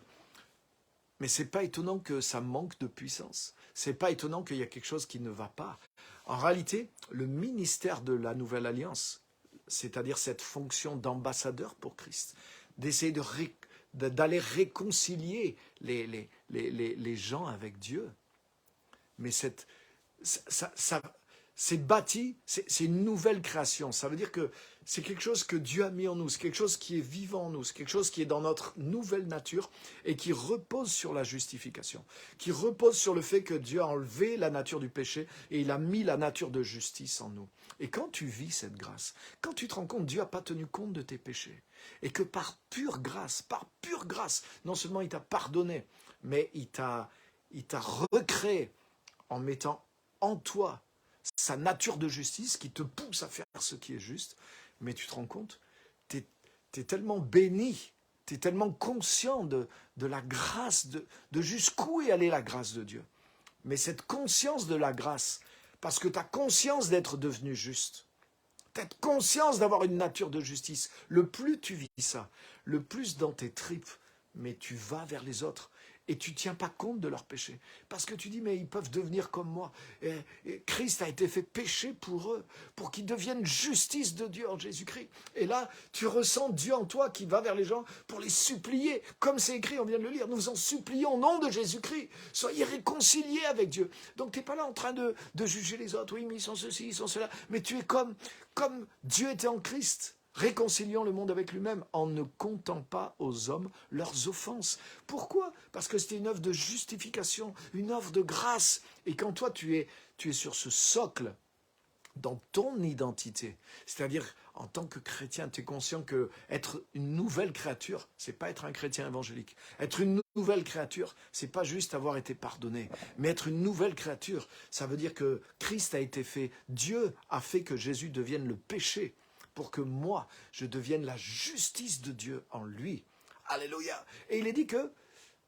Mais c'est pas étonnant que ça manque de puissance. C'est pas étonnant qu'il y a quelque chose qui ne va pas. En réalité, le ministère de la Nouvelle Alliance, c'est-à-dire cette fonction d'ambassadeur pour Christ, d'essayer d'aller réconcilier les gens avec Dieu. Mais c'est bâti, c'est une nouvelle création. Ça veut dire que c'est quelque chose que Dieu a mis en nous, c'est quelque chose qui est vivant en nous, c'est quelque chose qui est dans notre nouvelle nature et qui repose sur la justification, qui repose sur le fait que Dieu a enlevé la nature du péché et il a mis la nature de justice en nous. Et quand tu vis cette grâce, quand tu te rends compte que Dieu n'a pas tenu compte de tes péchés et que par pure grâce, non seulement il t'a pardonné, mais il t'a recréé en mettant en toi sa nature de justice qui te pousse à faire ce qui est juste, mais tu te rends compte, tu es tellement béni, tu es tellement conscient de la grâce, de jusqu'où est allée la grâce de Dieu. Mais cette conscience de la grâce parce que tu as conscience d'être devenu juste. Tu as conscience d'avoir une nature de justice. Le plus tu vis ça, le plus dans tes tripes, mais tu vas vers les autres. Et tu ne tiens pas compte de leurs péchés. Parce que tu dis, mais ils peuvent devenir comme moi. Et Christ a été fait péché pour eux, pour qu'ils deviennent justice de Dieu en Jésus-Christ. Et là, tu ressens Dieu en toi qui va vers les gens pour les supplier. Comme c'est écrit, on vient de le lire, nous vous en supplions au nom de Jésus-Christ. Soyez réconciliés avec Dieu. Donc tu n'es pas là en train de juger les autres. Oui, mais ils sont ceci, ils sont cela. Mais tu es comme Dieu était en Christ. Réconcilions le monde avec lui-même en ne comptant pas aux hommes leurs offenses. Pourquoi? Parce que c'était une œuvre de justification, une œuvre de grâce. Et quand toi, tu es sur ce socle dans ton identité, c'est-à-dire en tant que chrétien, tu es conscient que être une nouvelle créature, c'est pas être un chrétien évangélique. Être une nouvelle créature, c'est pas juste avoir été pardonné, mais être une nouvelle créature, ça veut dire que Christ a été fait, Dieu a fait que Jésus devienne le péché, pour que moi, je devienne la justice de Dieu en lui. Alléluia. Et il est dit que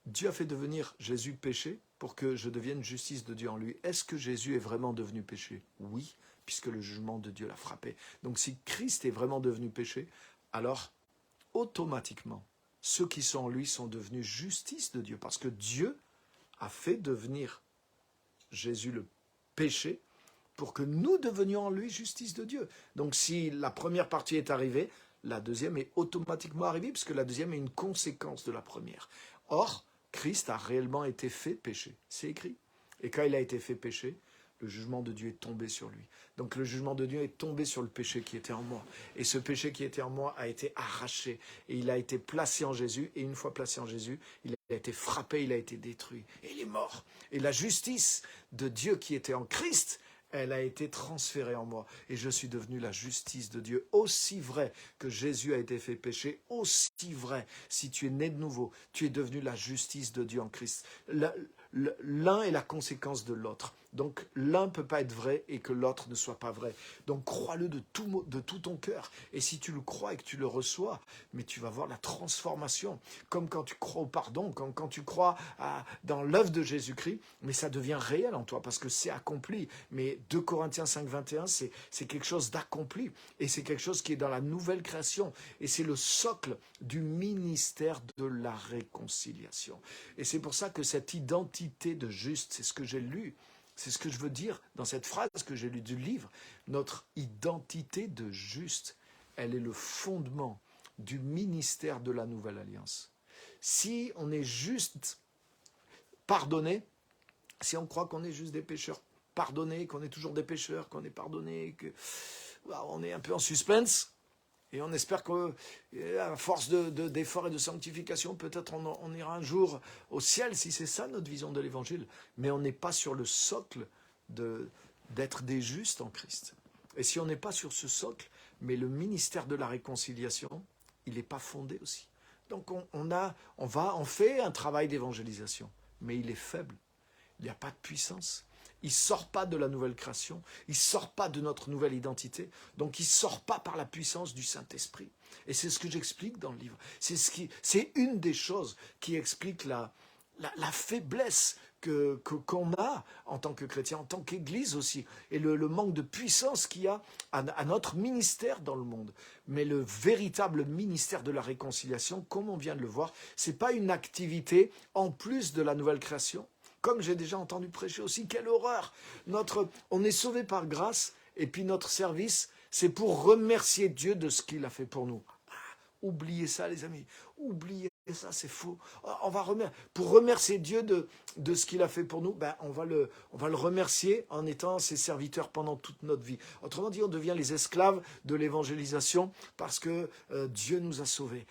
Dieu a fait devenir Jésus péché pour que je devienne justice de Dieu en lui. Est-ce que Jésus est vraiment devenu péché? Oui, puisque le jugement de Dieu l'a frappé. Donc si Christ est vraiment devenu péché, alors automatiquement, ceux qui sont en lui sont devenus justice de Dieu, parce que Dieu a fait devenir Jésus le péché pour que nous devenions en lui justice de Dieu. Donc si la première partie est arrivée, la deuxième est automatiquement arrivée, puisque la deuxième est une conséquence de la première. Or, Christ a réellement été fait péché. C'est écrit. Et quand il a été fait péché, le jugement de Dieu est tombé sur lui. Donc le jugement de Dieu est tombé sur le péché qui était en moi. Et ce péché qui était en moi a été arraché. Et il a été placé en Jésus. Et une fois placé en Jésus, il a été frappé, il a été détruit. Et il est mort. Et la justice de Dieu qui était en Christ, elle a été transférée en moi et je suis devenu la justice de Dieu. Aussi vrai que Jésus a été fait péché, aussi vrai, si tu es né de nouveau, tu es devenu la justice de Dieu en Christ. L'un est la conséquence de l'autre. Donc l'un ne peut pas être vrai et que l'autre ne soit pas vrai. Donc crois-le de tout ton cœur. Et si tu le crois et que tu le reçois, mais tu vas voir la transformation. Comme quand tu crois au pardon, comme quand tu crois dans l'œuvre de Jésus-Christ, mais ça devient réel en toi parce que c'est accompli. Mais 2 Corinthiens 5, 21, c'est quelque chose d'accompli. Et c'est quelque chose qui est dans la nouvelle création. Et c'est le socle du ministère de la réconciliation. Et c'est pour ça que cette identité de juste, c'est ce que j'ai lu, c'est ce que je veux dire dans cette phrase que j'ai lue du livre. Notre identité de juste, elle est le fondement du ministère de la Nouvelle Alliance. Si on est juste pardonné, si on croit qu'on est juste des pécheurs pardonnés, qu'on est toujours des pécheurs, qu'on est pardonnés, qu'on est un peu en suspense, et on espère qu'à force d'efforts et de sanctification, peut-être on ira un jour au ciel, si c'est ça notre vision de l'Évangile. Mais on n'est pas sur le socle d'être des justes en Christ. Et si on n'est pas sur ce socle, mais le ministère de la réconciliation, il n'est pas fondé aussi. Donc on fait un travail d'évangélisation, mais il est faible. Il n'y a pas de puissance. Il ne sort pas de la nouvelle création, il ne sort pas de notre nouvelle identité, donc il ne sort pas par la puissance du Saint-Esprit. Et c'est ce que j'explique dans le livre. C'est une des choses qui explique la faiblesse qu'on a en tant que chrétien, en tant qu'Église aussi, et le manque de puissance qu'il y a à notre ministère dans le monde. Mais le véritable ministère de la réconciliation, comme on vient de le voir, ce n'est pas une activité en plus de la nouvelle création. Comme j'ai déjà entendu prêcher aussi, quelle horreur! On est sauvé par grâce, et puis notre service, c'est pour remercier Dieu de ce qu'il a fait pour nous. Oubliez ça, les amis. Oubliez ça, c'est faux. Pour remercier Dieu de ce qu'il a fait pour nous, on va le remercier en étant ses serviteurs pendant toute notre vie. Autrement dit, on devient les esclaves de l'évangélisation parce que Dieu nous a sauvés.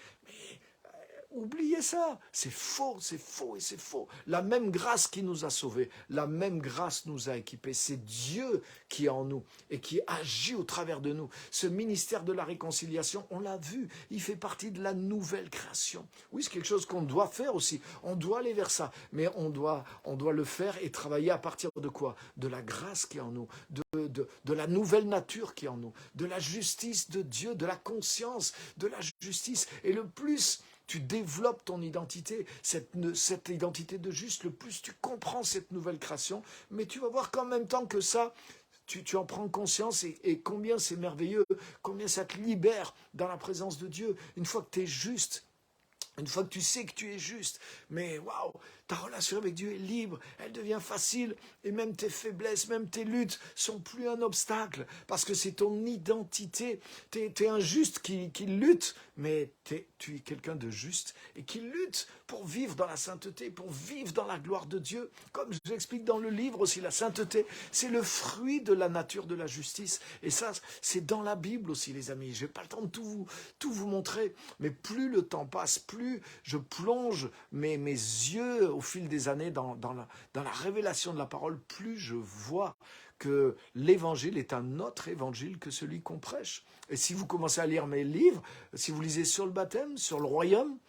Oubliez ça, c'est faux et c'est faux. La même grâce qui nous a sauvés, la même grâce nous a équipés. C'est Dieu qui est en nous et qui agit au travers de nous. Ce ministère de la réconciliation, on l'a vu, il fait partie de la nouvelle création. Oui, c'est quelque chose qu'on doit faire aussi. On doit aller vers ça, mais on doit le faire et travailler à partir de quoi? De la grâce qui est en nous, de la nouvelle nature qui est en nous, de la justice de Dieu, de la conscience de la justice. Et le plus tu développes ton identité, cette identité de juste, le plus tu comprends cette nouvelle création, mais tu vas voir qu'en même temps que ça, tu en prends conscience et combien c'est merveilleux, combien ça te libère dans la présence de Dieu. Une fois que tu es juste, une fois que tu sais que tu es juste, mais waouh, ta relation avec Dieu est libre, elle devient facile, et même tes faiblesses, même tes luttes sont plus un obstacle, parce que c'est ton identité. T'es un juste qui lutte, mais tu es quelqu'un de juste, et qui lutte pour vivre dans la sainteté, pour vivre dans la gloire de Dieu. Comme je l'explique dans le livre aussi, la sainteté, c'est le fruit de la nature de la justice, et ça, c'est dans la Bible aussi, les amis. Je n'ai pas le temps de tout vous montrer, mais plus le temps passe, plus je plonge mes yeux au fil des années dans la révélation de la parole, plus je vois que l'évangile est un autre évangile que celui qu'on prêche. Et si vous commencez à lire mes livres, si vous lisez sur le baptême, sur le royaume,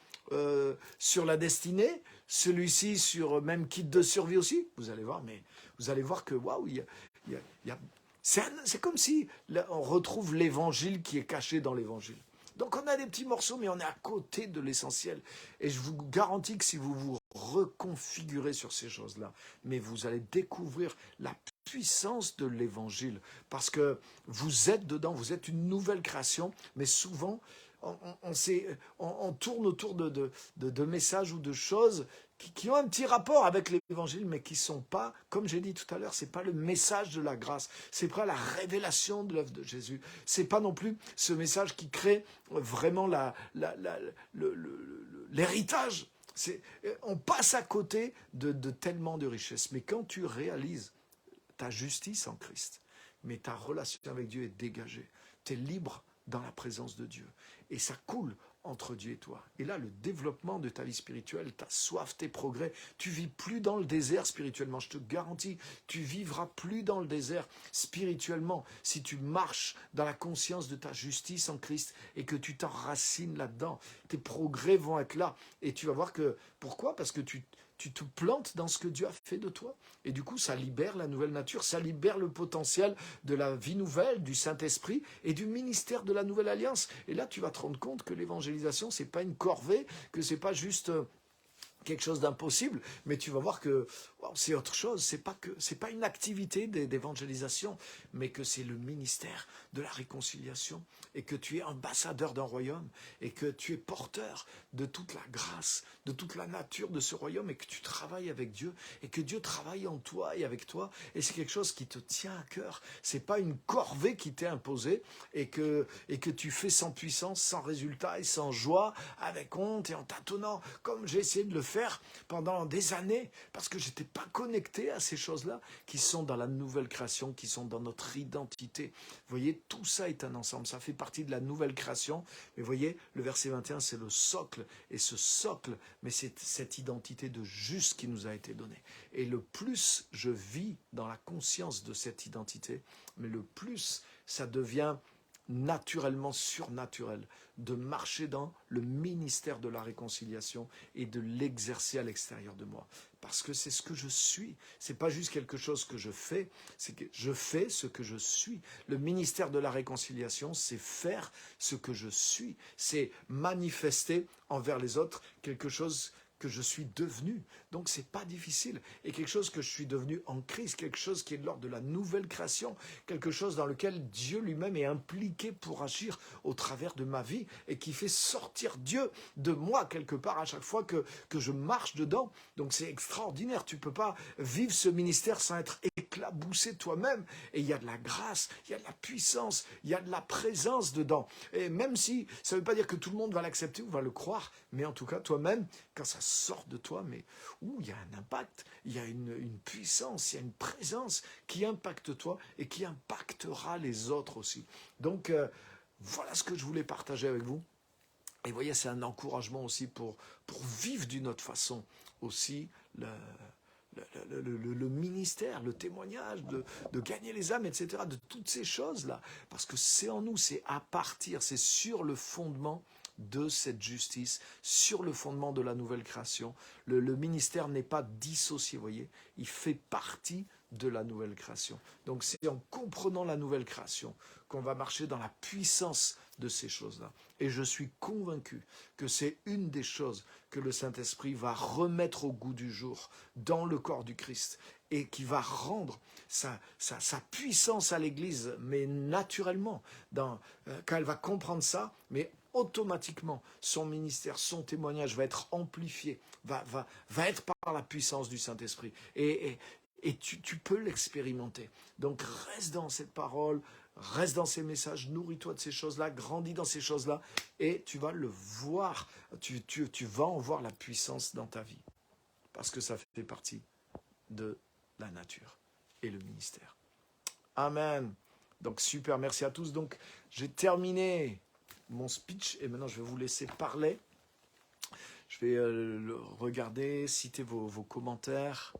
sur la destinée, celui-ci sur même kit de survie aussi, vous allez voir, mais vous allez voir que waouh, c'est comme si là, on retrouve l'évangile qui est caché dans l'évangile. Donc on a des petits morceaux, mais on est à côté de l'essentiel. Et je vous garantis que si vous vous reconfigurez sur ces choses-là, mais vous allez découvrir la puissance de l'évangile. Parce que vous êtes dedans, vous êtes une nouvelle création, mais souvent on tourne autour de messages ou de choses qui ont un petit rapport avec l'évangile, mais qui ne sont pas, comme j'ai dit tout à l'heure, ce n'est pas le message de la grâce, ce n'est pas la révélation de l'œuvre de Jésus, ce n'est pas non plus ce message qui crée vraiment l'héritage. On passe à côté de tellement de richesses. Mais quand tu réalises ta justice en Christ, mais ta relation avec Dieu est dégagée, tu es libre dans la présence de Dieu. Et ça coule entre Dieu et toi. Et là, le développement de ta vie spirituelle, ta soif, tes progrès, tu vis plus dans le désert spirituellement, je te garantis, tu vivras plus dans le désert spirituellement si tu marches dans la conscience de ta justice en Christ et que tu t'enracines là-dedans. Tes progrès vont être là et tu vas voir que, pourquoi ? Parce que tu te plantes dans ce que Dieu a fait de toi. Et du coup, ça libère la nouvelle nature, ça libère le potentiel de la vie nouvelle, du Saint-Esprit et du ministère de la Nouvelle Alliance. Et là, tu vas te rendre compte que l'évangélisation, c'est pas une corvée, que c'est pas juste quelque chose d'impossible, mais tu vas voir que wow, c'est autre chose, c'est pas une activité d'évangélisation, mais que c'est le ministère de la réconciliation et que tu es ambassadeur d'un royaume et que tu es porteur de toute la grâce, de toute la nature de ce royaume et que tu travailles avec Dieu et que Dieu travaille en toi et avec toi et c'est quelque chose qui te tient à cœur. C'est pas une corvée qui t'est imposée et que tu fais sans puissance, sans résultat et sans joie, avec honte et en tâtonnant, comme j'ai essayé de le faire pendant des années, parce que je n'étais pas connecté à ces choses-là qui sont dans la nouvelle création, qui sont dans notre identité. Vous voyez, tout ça est un ensemble, ça fait partie de la nouvelle création. Mais vous voyez, le verset 21, c'est le socle, et ce socle, mais c'est cette identité de juste qui nous a été donnée. Et le plus je vis dans la conscience de cette identité, mais le plus ça devient naturellement surnaturel de marcher dans le ministère de la réconciliation et de l'exercer à l'extérieur de moi. Parce que c'est ce que je suis. C'est pas juste quelque chose que je fais, c'est que je fais ce que je suis. Le ministère de la réconciliation, c'est faire ce que je suis. C'est manifester envers les autres quelque chose que je suis devenu. Donc c'est pas difficile. Et quelque chose que je suis devenu en Christ, quelque chose qui est de l'ordre de la nouvelle création, quelque chose dans lequel Dieu lui-même est impliqué pour agir au travers de ma vie et qui fait sortir Dieu de moi quelque part à chaque fois que je marche dedans. Donc c'est extraordinaire. Tu peux pas vivre ce ministère sans être éclaboussé toi-même. Et il y a de la grâce, il y a de la puissance, il y a de la présence dedans. Et même si ça ne veut pas dire que tout le monde va l'accepter ou va le croire, mais en tout cas toi-même, quand ça sort de toi, mais il y a un impact, il y a une puissance, il y a une présence qui impacte toi et qui impactera les autres aussi. Donc, voilà ce que je voulais partager avec vous. Et vous voyez, c'est un encouragement aussi pour vivre d'une autre façon aussi le ministère, le témoignage, de gagner les âmes, etc., de toutes ces choses-là. Parce que c'est en nous, c'est à partir, c'est sur le fondement de cette justice, sur le fondement de la nouvelle création. Le ministère n'est pas dissocié, vous voyez, il fait partie de la nouvelle création. Donc c'est en comprenant la nouvelle création qu'on va marcher dans la puissance de ces choses-là. Et je suis convaincu que c'est une des choses que le Saint-Esprit va remettre au goût du jour dans le corps du Christ et qui va rendre sa puissance à l'Église, mais naturellement, quand elle va comprendre ça, mais automatiquement, son ministère, son témoignage va être amplifié, va être par la puissance du Saint-Esprit. Et tu peux l'expérimenter. Donc reste dans cette parole, reste dans ces messages, nourris-toi de ces choses-là, grandis dans ces choses-là, et tu vas le voir, tu vas en voir la puissance dans ta vie. Parce que ça fait partie de la nature et le ministère. Amen. Donc super, merci à tous. Donc j'ai terminé mon speech et maintenant je vais vous laisser parler. Je vais le regarder, citer vos commentaires.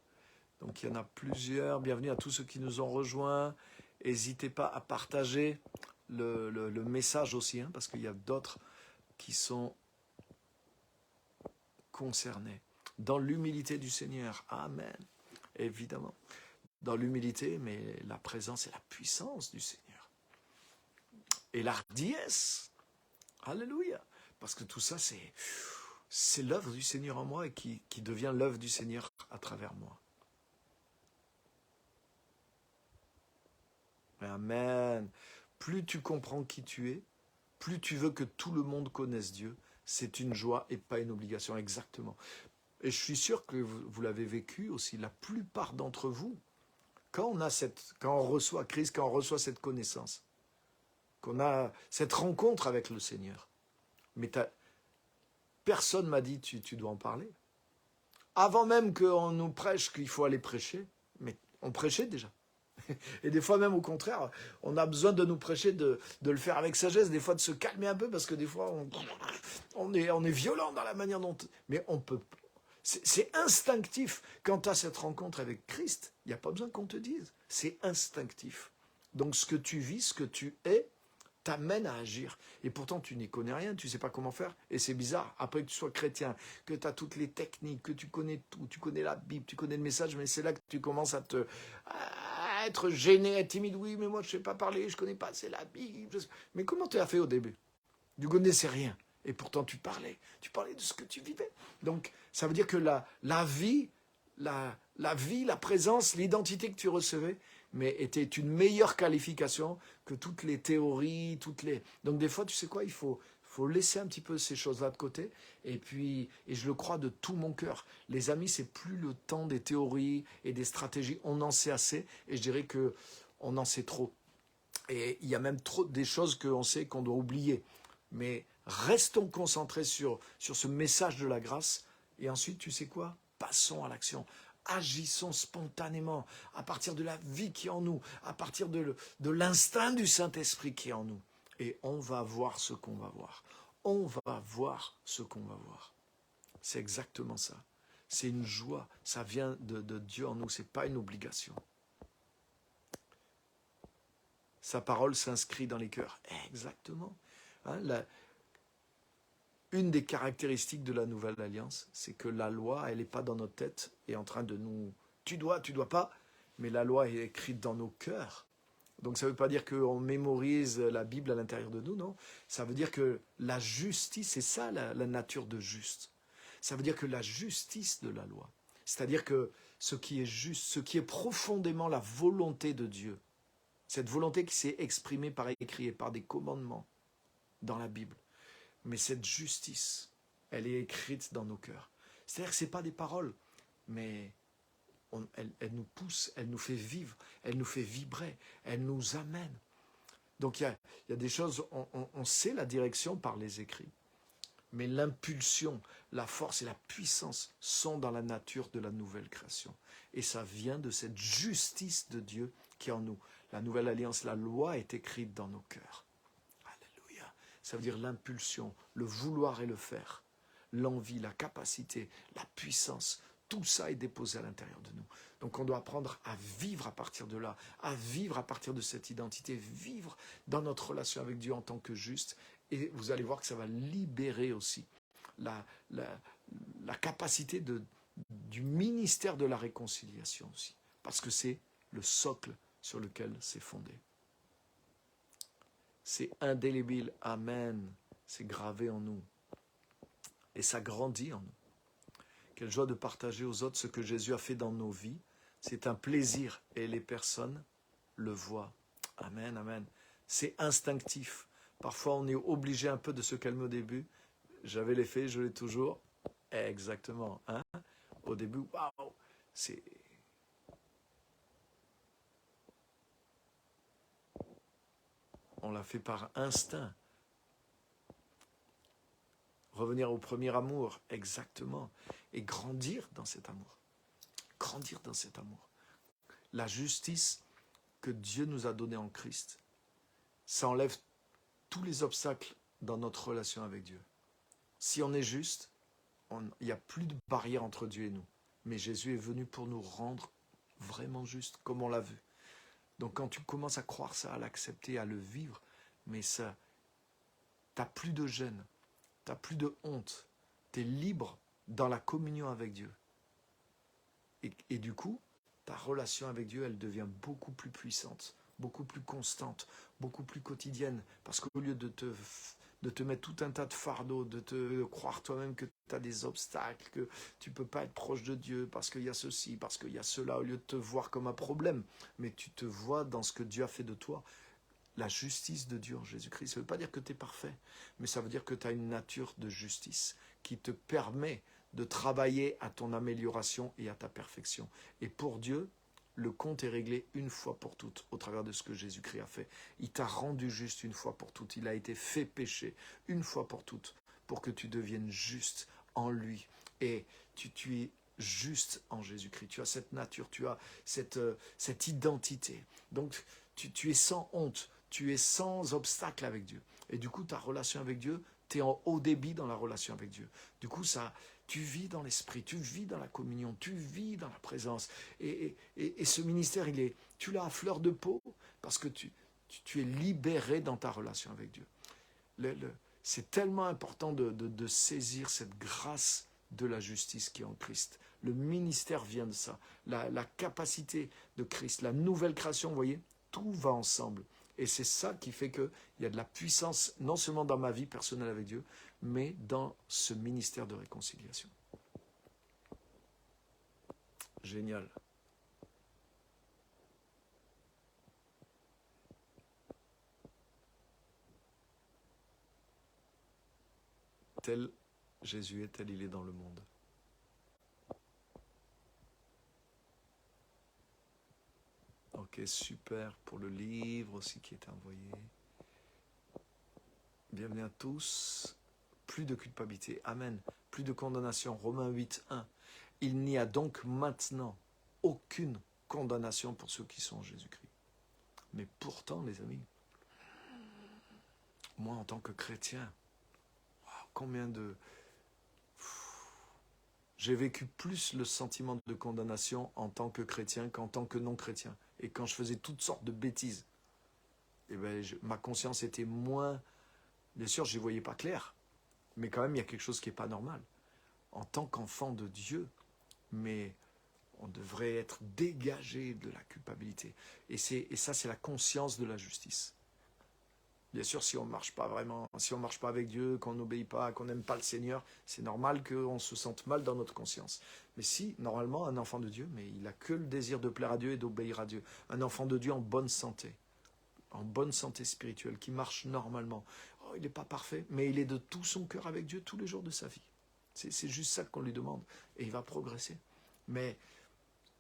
Donc il y en a plusieurs. Bienvenue à tous ceux qui nous ont rejoints. N'hésitez pas à partager le message aussi, hein, parce qu'il y a d'autres qui sont concernés. Dans l'humilité du Seigneur. Amen. Évidemment. Dans l'humilité, mais la présence et la puissance du Seigneur. Et l'hardiesse. Alléluia. Parce que tout ça, c'est l'œuvre du Seigneur en moi et qui devient l'œuvre du Seigneur à travers moi. Amen. Plus tu comprends qui tu es, plus tu veux que tout le monde connaisse Dieu. C'est une joie et pas une obligation, exactement. Et je suis sûr que vous l'avez vécu aussi, la plupart d'entre vous, quand on reçoit Christ, quand on reçoit cette connaissance, qu'on a cette rencontre avec le Seigneur, mais personne m'a dit tu dois en parler. Avant même qu'on nous prêche qu'il faut aller prêcher, mais on prêchait déjà. Et des fois même au contraire, on a besoin de nous prêcher, de le faire avec sagesse, des fois de se calmer un peu, parce que des fois on est violent dans la manière dont... Mais on peut... C'est instinctif. Quand tu as cette rencontre avec Christ, il n'y a pas besoin qu'on te dise. C'est instinctif. Donc ce que tu vis, ce que tu es, t'amène à agir. Et pourtant, tu n'y connais rien, tu ne sais pas comment faire. Et c'est bizarre, après que tu sois chrétien, que tu as toutes les techniques, que tu connais tout, tu connais la Bible, tu connais le message, mais c'est là que tu commences à être gêné, à être timide. Oui, mais moi, je ne sais pas parler, je ne connais pas assez la Bible. Mais comment tu as fait au début? Tu ne connaissais rien. Et pourtant, tu parlais de ce que tu vivais. Donc, ça veut dire que la vie, la présence, l'identité que tu recevais, mais était une meilleure qualification que toutes les théories, Donc des fois, tu sais quoi, il faut laisser un petit peu ces choses-là de côté. Et je le crois de tout mon cœur. Les amis, c'est plus le temps des théories et des stratégies. On en sait assez, et je dirais que on en sait trop. Et il y a même trop des choses qu'on sait qu'on doit oublier. Mais restons concentrés sur ce message de la grâce. Et ensuite, tu sais quoi? Passons à l'action. Agissons spontanément, à partir de la vie qui est en nous, à partir de l'instinct du Saint-Esprit qui est en nous. Et on va voir ce qu'on va voir. On va voir ce qu'on va voir. C'est exactement ça. C'est une joie. Ça vient de Dieu en nous. Ce n'est pas une obligation. Sa parole s'inscrit dans les cœurs. Exactement. Hein, une des caractéristiques de la Nouvelle Alliance, c'est que la loi, elle n'est pas dans notre tête et en train de nous... Tu dois pas, mais la loi est écrite dans nos cœurs. Donc ça ne veut pas dire qu'on mémorise la Bible à l'intérieur de nous, non. Ça veut dire que la justice, c'est ça la nature de juste. Ça veut dire que la justice de la loi, c'est-à-dire que ce qui est juste, ce qui est profondément la volonté de Dieu, cette volonté qui s'est exprimée par écrit et par des commandements dans la Bible, mais cette justice, elle est écrite dans nos cœurs. C'est-à-dire que ce n'est pas des paroles, mais elle nous pousse, elle nous fait vivre, elle nous fait vibrer, elle nous amène. Donc il y a des choses, on sait la direction par les écrits, mais l'impulsion, la force et la puissance sont dans la nature de la nouvelle création. Et ça vient de cette justice de Dieu qui est en nous. La nouvelle alliance, la loi est écrite dans nos cœurs. Ça veut dire l'impulsion, le vouloir et le faire, l'envie, la capacité, la puissance, tout ça est déposé à l'intérieur de nous. Donc on doit apprendre à vivre à partir de là, à vivre à partir de cette identité, vivre dans notre relation avec Dieu en tant que juste. Et vous allez voir que ça va libérer aussi la capacité du ministère de la réconciliation aussi. Parce que c'est le socle sur lequel c'est fondé. C'est indélébile, amen, c'est gravé en nous. Et ça grandit en nous. Quelle joie de partager aux autres ce que Jésus a fait dans nos vies. C'est un plaisir et les personnes le voient. Amen, amen. C'est instinctif. Parfois, on est obligé un peu de se calmer au début. J'avais l'effet, je l'ai toujours. Exactement. Hein? Au début, waouh, c'est... On l'a fait par instinct. Revenir au premier amour, exactement. Et grandir dans cet amour. Grandir dans cet amour. La justice que Dieu nous a donnée en Christ, ça enlève tous les obstacles dans notre relation avec Dieu. Si on est juste, il n'y a plus de barrière entre Dieu et nous. Mais Jésus est venu pour nous rendre vraiment justes, comme on l'a vu. Donc quand tu commences à croire ça, à l'accepter, à le vivre, mais ça, tu n'as plus de gêne, tu n'as plus de honte, tu es libre dans la communion avec Dieu. Et du coup, ta relation avec Dieu, elle devient beaucoup plus puissante, beaucoup plus constante, beaucoup plus quotidienne. Parce qu'au lieu de te mettre tout un tas de fardeaux, de te croire toi-même que tu as des obstacles, que tu ne peux pas être proche de Dieu parce qu'il y a ceci, parce qu'il y a cela, au lieu de te voir comme un problème, mais tu te vois dans ce que Dieu a fait de toi. La justice de Dieu en Jésus-Christ, ça ne veut pas dire que tu es parfait, mais ça veut dire que tu as une nature de justice qui te permet de travailler à ton amélioration et à ta perfection. Et pour Dieu, le compte est réglé une fois pour toutes au travers de ce que Jésus-Christ a fait. Il t'a rendu juste une fois pour toutes. Il a été fait péché une fois pour toutes pour que tu deviennes juste en lui. Et tu es juste en Jésus-Christ. Tu as cette nature, tu as cette identité. Donc, tu es sans honte, tu es sans obstacle avec Dieu. Et du coup, ta relation avec Dieu, tu es en haut débit dans la relation avec Dieu. Du coup, tu vis dans l'esprit, tu vis dans la communion, tu vis dans la présence. Et ce ministère, tu l'as à fleur de peau parce que tu es libéré dans ta relation avec Dieu. C'est tellement important de saisir cette grâce de la justice qui est en Christ. Le ministère vient de ça. La capacité de Christ, la nouvelle création, vous voyez, tout va ensemble. Et c'est ça qui fait qu'il y a de la puissance, non seulement dans ma vie personnelle avec Dieu, mais dans ce ministère de réconciliation. Génial. Tel Jésus est, tel il est dans le monde. Ok, super pour le livre aussi qui est envoyé. Bienvenue à tous. Plus de culpabilité. Amen. Plus de condamnation. Romains 8, 1. Il n'y a donc maintenant aucune condamnation pour ceux qui sont en Jésus-Christ. Mais pourtant, les amis, moi en tant que chrétien, combien de... J'ai vécu plus le sentiment de condamnation en tant que chrétien qu'en tant que non-chrétien. Et quand je faisais toutes sortes de bêtises, eh ben, ma conscience était moins... Bien sûr, je n'y voyais pas clair, mais quand même, il y a quelque chose qui n'est pas normal. En tant qu'enfant de Dieu, mais on devrait être dégagé de la culpabilité. Et ça, c'est la conscience de la justice. Bien sûr, si on ne marche pas vraiment, si on ne marche pas avec Dieu, qu'on n'obéit pas, qu'on n'aime pas le Seigneur, c'est normal qu'on se sente mal dans notre conscience. Mais si, normalement, un enfant de Dieu, mais il n'a que le désir de plaire à Dieu et d'obéir à Dieu. Un enfant de Dieu en bonne santé spirituelle, qui marche normalement. Oh, il n'est pas parfait, mais il est de tout son cœur avec Dieu tous les jours de sa vie. C'est juste ça qu'on lui demande. Et il va progresser. Mais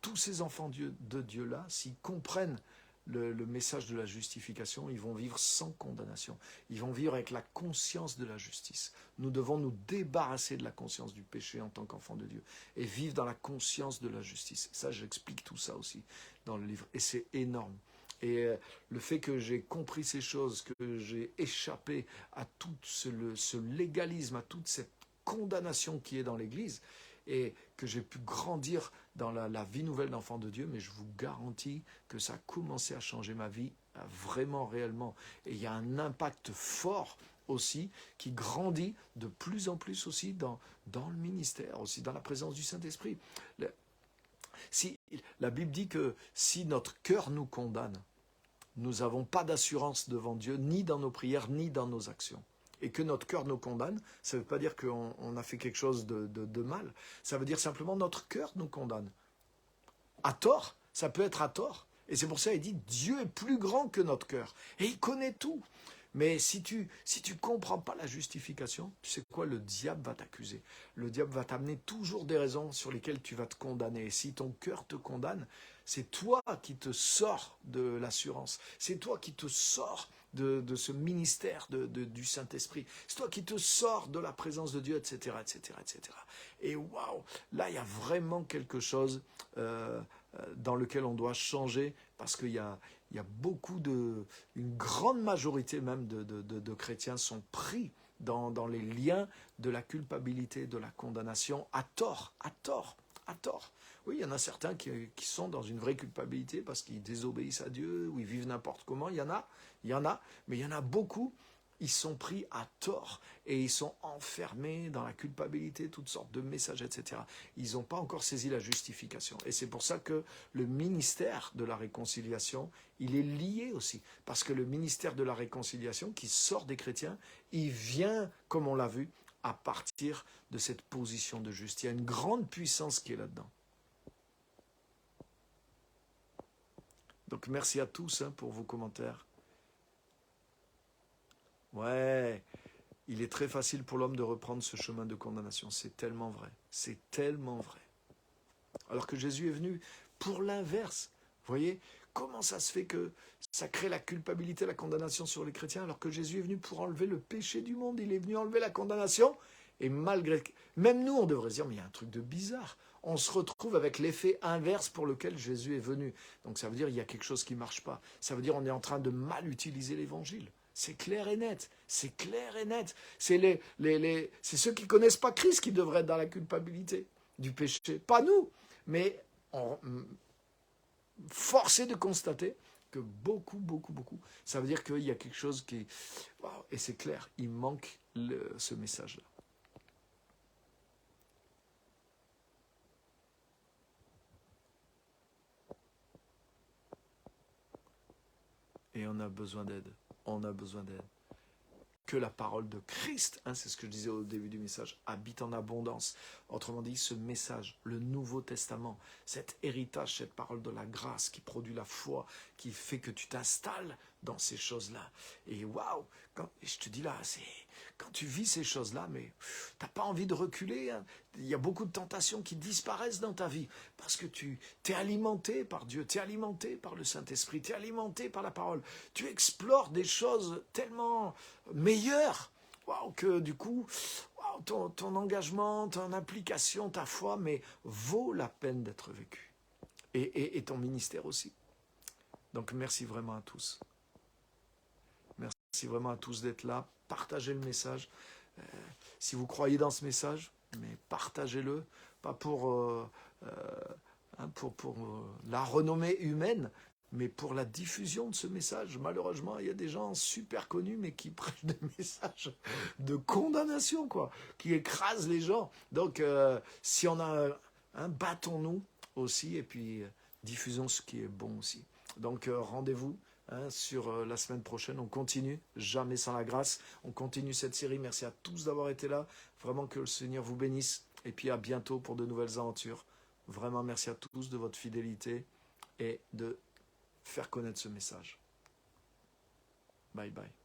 tous ces enfants de Dieu-là, s'ils comprennent le message de la justification, ils vont vivre sans condamnation. Ils vont vivre avec la conscience de la justice. Nous devons nous débarrasser de la conscience du péché en tant qu'enfants de Dieu et vivre dans la conscience de la justice. Ça, j'explique tout ça aussi dans le livre. Et c'est énorme. Et le fait que j'ai compris ces choses, que j'ai échappé à tout ce légalisme, à toute cette condamnation qui est dans l'Église, et que j'ai pu grandir dans la vie nouvelle d'enfant de Dieu, mais je vous garantis que ça a commencé à changer ma vie vraiment, réellement. Et il y a un impact fort aussi qui grandit de plus en plus aussi dans le ministère, aussi dans la présence du Saint-Esprit. Si La Bible dit que si notre cœur nous condamne, nous n'avons pas d'assurance devant Dieu, ni dans nos prières, ni dans nos actions. Et que notre cœur nous condamne, ça ne veut pas dire qu'on a fait quelque chose de mal. Ça veut dire simplement notre cœur nous condamne. À tort, ça peut être à tort. Et c'est pour ça qu'il dit, Dieu est plus grand que notre cœur. Et il connaît tout. Mais si tu comprends pas la justification, tu sais quoi, le diable va t'accuser. Le diable va t'amener toujours des raisons sur lesquelles tu vas te condamner. Et si ton cœur te condamne, c'est toi qui te sors de l'assurance. C'est toi qui te sors de ce ministère du Saint-Esprit. C'est toi qui te sors de la présence de Dieu, etc., etc., etc. Et waouh, là, il y a vraiment quelque chose dans lequel on doit changer parce qu'il y a beaucoup une grande majorité même de chrétiens sont pris dans les liens de la culpabilité, de la condamnation, à tort, à tort, à tort. Oui, il y en a certains qui sont dans une vraie culpabilité parce qu'ils désobéissent à Dieu ou ils vivent n'importe comment. Il y en a, mais il y en a beaucoup. Ils sont pris à tort et ils sont enfermés dans la culpabilité, toutes sortes de messages, etc. Ils n'ont pas encore saisi la justification. Et c'est pour ça que le ministère de la réconciliation, il est lié aussi. Parce que le ministère de la réconciliation qui sort des chrétiens, il vient, comme on l'a vu, à partir de cette position de juste. Il y a une grande puissance qui est là-dedans. Donc merci à tous pour vos commentaires. Ouais, il est très facile pour l'homme de reprendre ce chemin de condamnation. C'est tellement vrai. C'est tellement vrai. Alors que Jésus est venu pour l'inverse. Vous voyez, comment ça se fait que ça crée la culpabilité, la condamnation sur les chrétiens, alors que Jésus est venu pour enlever le péché du monde. Il est venu enlever la condamnation. Et malgré... Même nous, on devrait se dire, mais il y a un truc de bizarre. On se retrouve avec l'effet inverse pour lequel Jésus est venu. Donc ça veut dire qu'il y a quelque chose qui ne marche pas. Ça veut dire qu'on est en train de mal utiliser l'évangile. C'est clair et net. C'est clair et net. C'est ceux qui ne connaissent pas Christ qui devraient être dans la culpabilité du péché. Pas nous. Mais force est de constater que beaucoup, ça veut dire qu'il y a quelque chose qui... Wow, et c'est clair, il manque ce message-là. Et on a besoin d'aide. On a besoin d'aide. Que la parole de Christ, c'est ce que je disais au début du message, habite en abondance. Autrement dit, ce message, le Nouveau Testament, cet héritage, cette parole de la grâce qui produit la foi, qui fait que tu t'installes dans ces choses-là. Et waouh, je te dis là, quand tu vis ces choses-là, mais tu n'as pas envie de reculer. Il y a beaucoup de tentations qui disparaissent dans ta vie parce que tu es alimenté par Dieu, tu es alimenté par le Saint-Esprit, tu es alimenté par la parole. Tu explores des choses tellement meilleures que du coup, ton engagement, ton implication, ta foi, mais vaut la peine d'être vécu. Et ton ministère aussi. Donc merci vraiment à tous. Merci vraiment à tous d'être là. Partagez le message. Si vous croyez dans ce message, mais partagez-le. Pas pour la renommée humaine, mais pour la diffusion de ce message. Malheureusement, il y a des gens super connus, mais qui prêchent des messages de condamnation, qui écrasent les gens. Donc, si on a battons-nous aussi, et puis diffusons ce qui est bon aussi. Donc, rendez-vous sur la semaine prochaine. On continue, jamais sans la grâce. On continue cette série. Merci à tous d'avoir été là. Vraiment que le Seigneur vous bénisse. Et puis à bientôt pour de nouvelles aventures. Vraiment merci à tous de votre fidélité et de faire connaître ce message. Bye bye.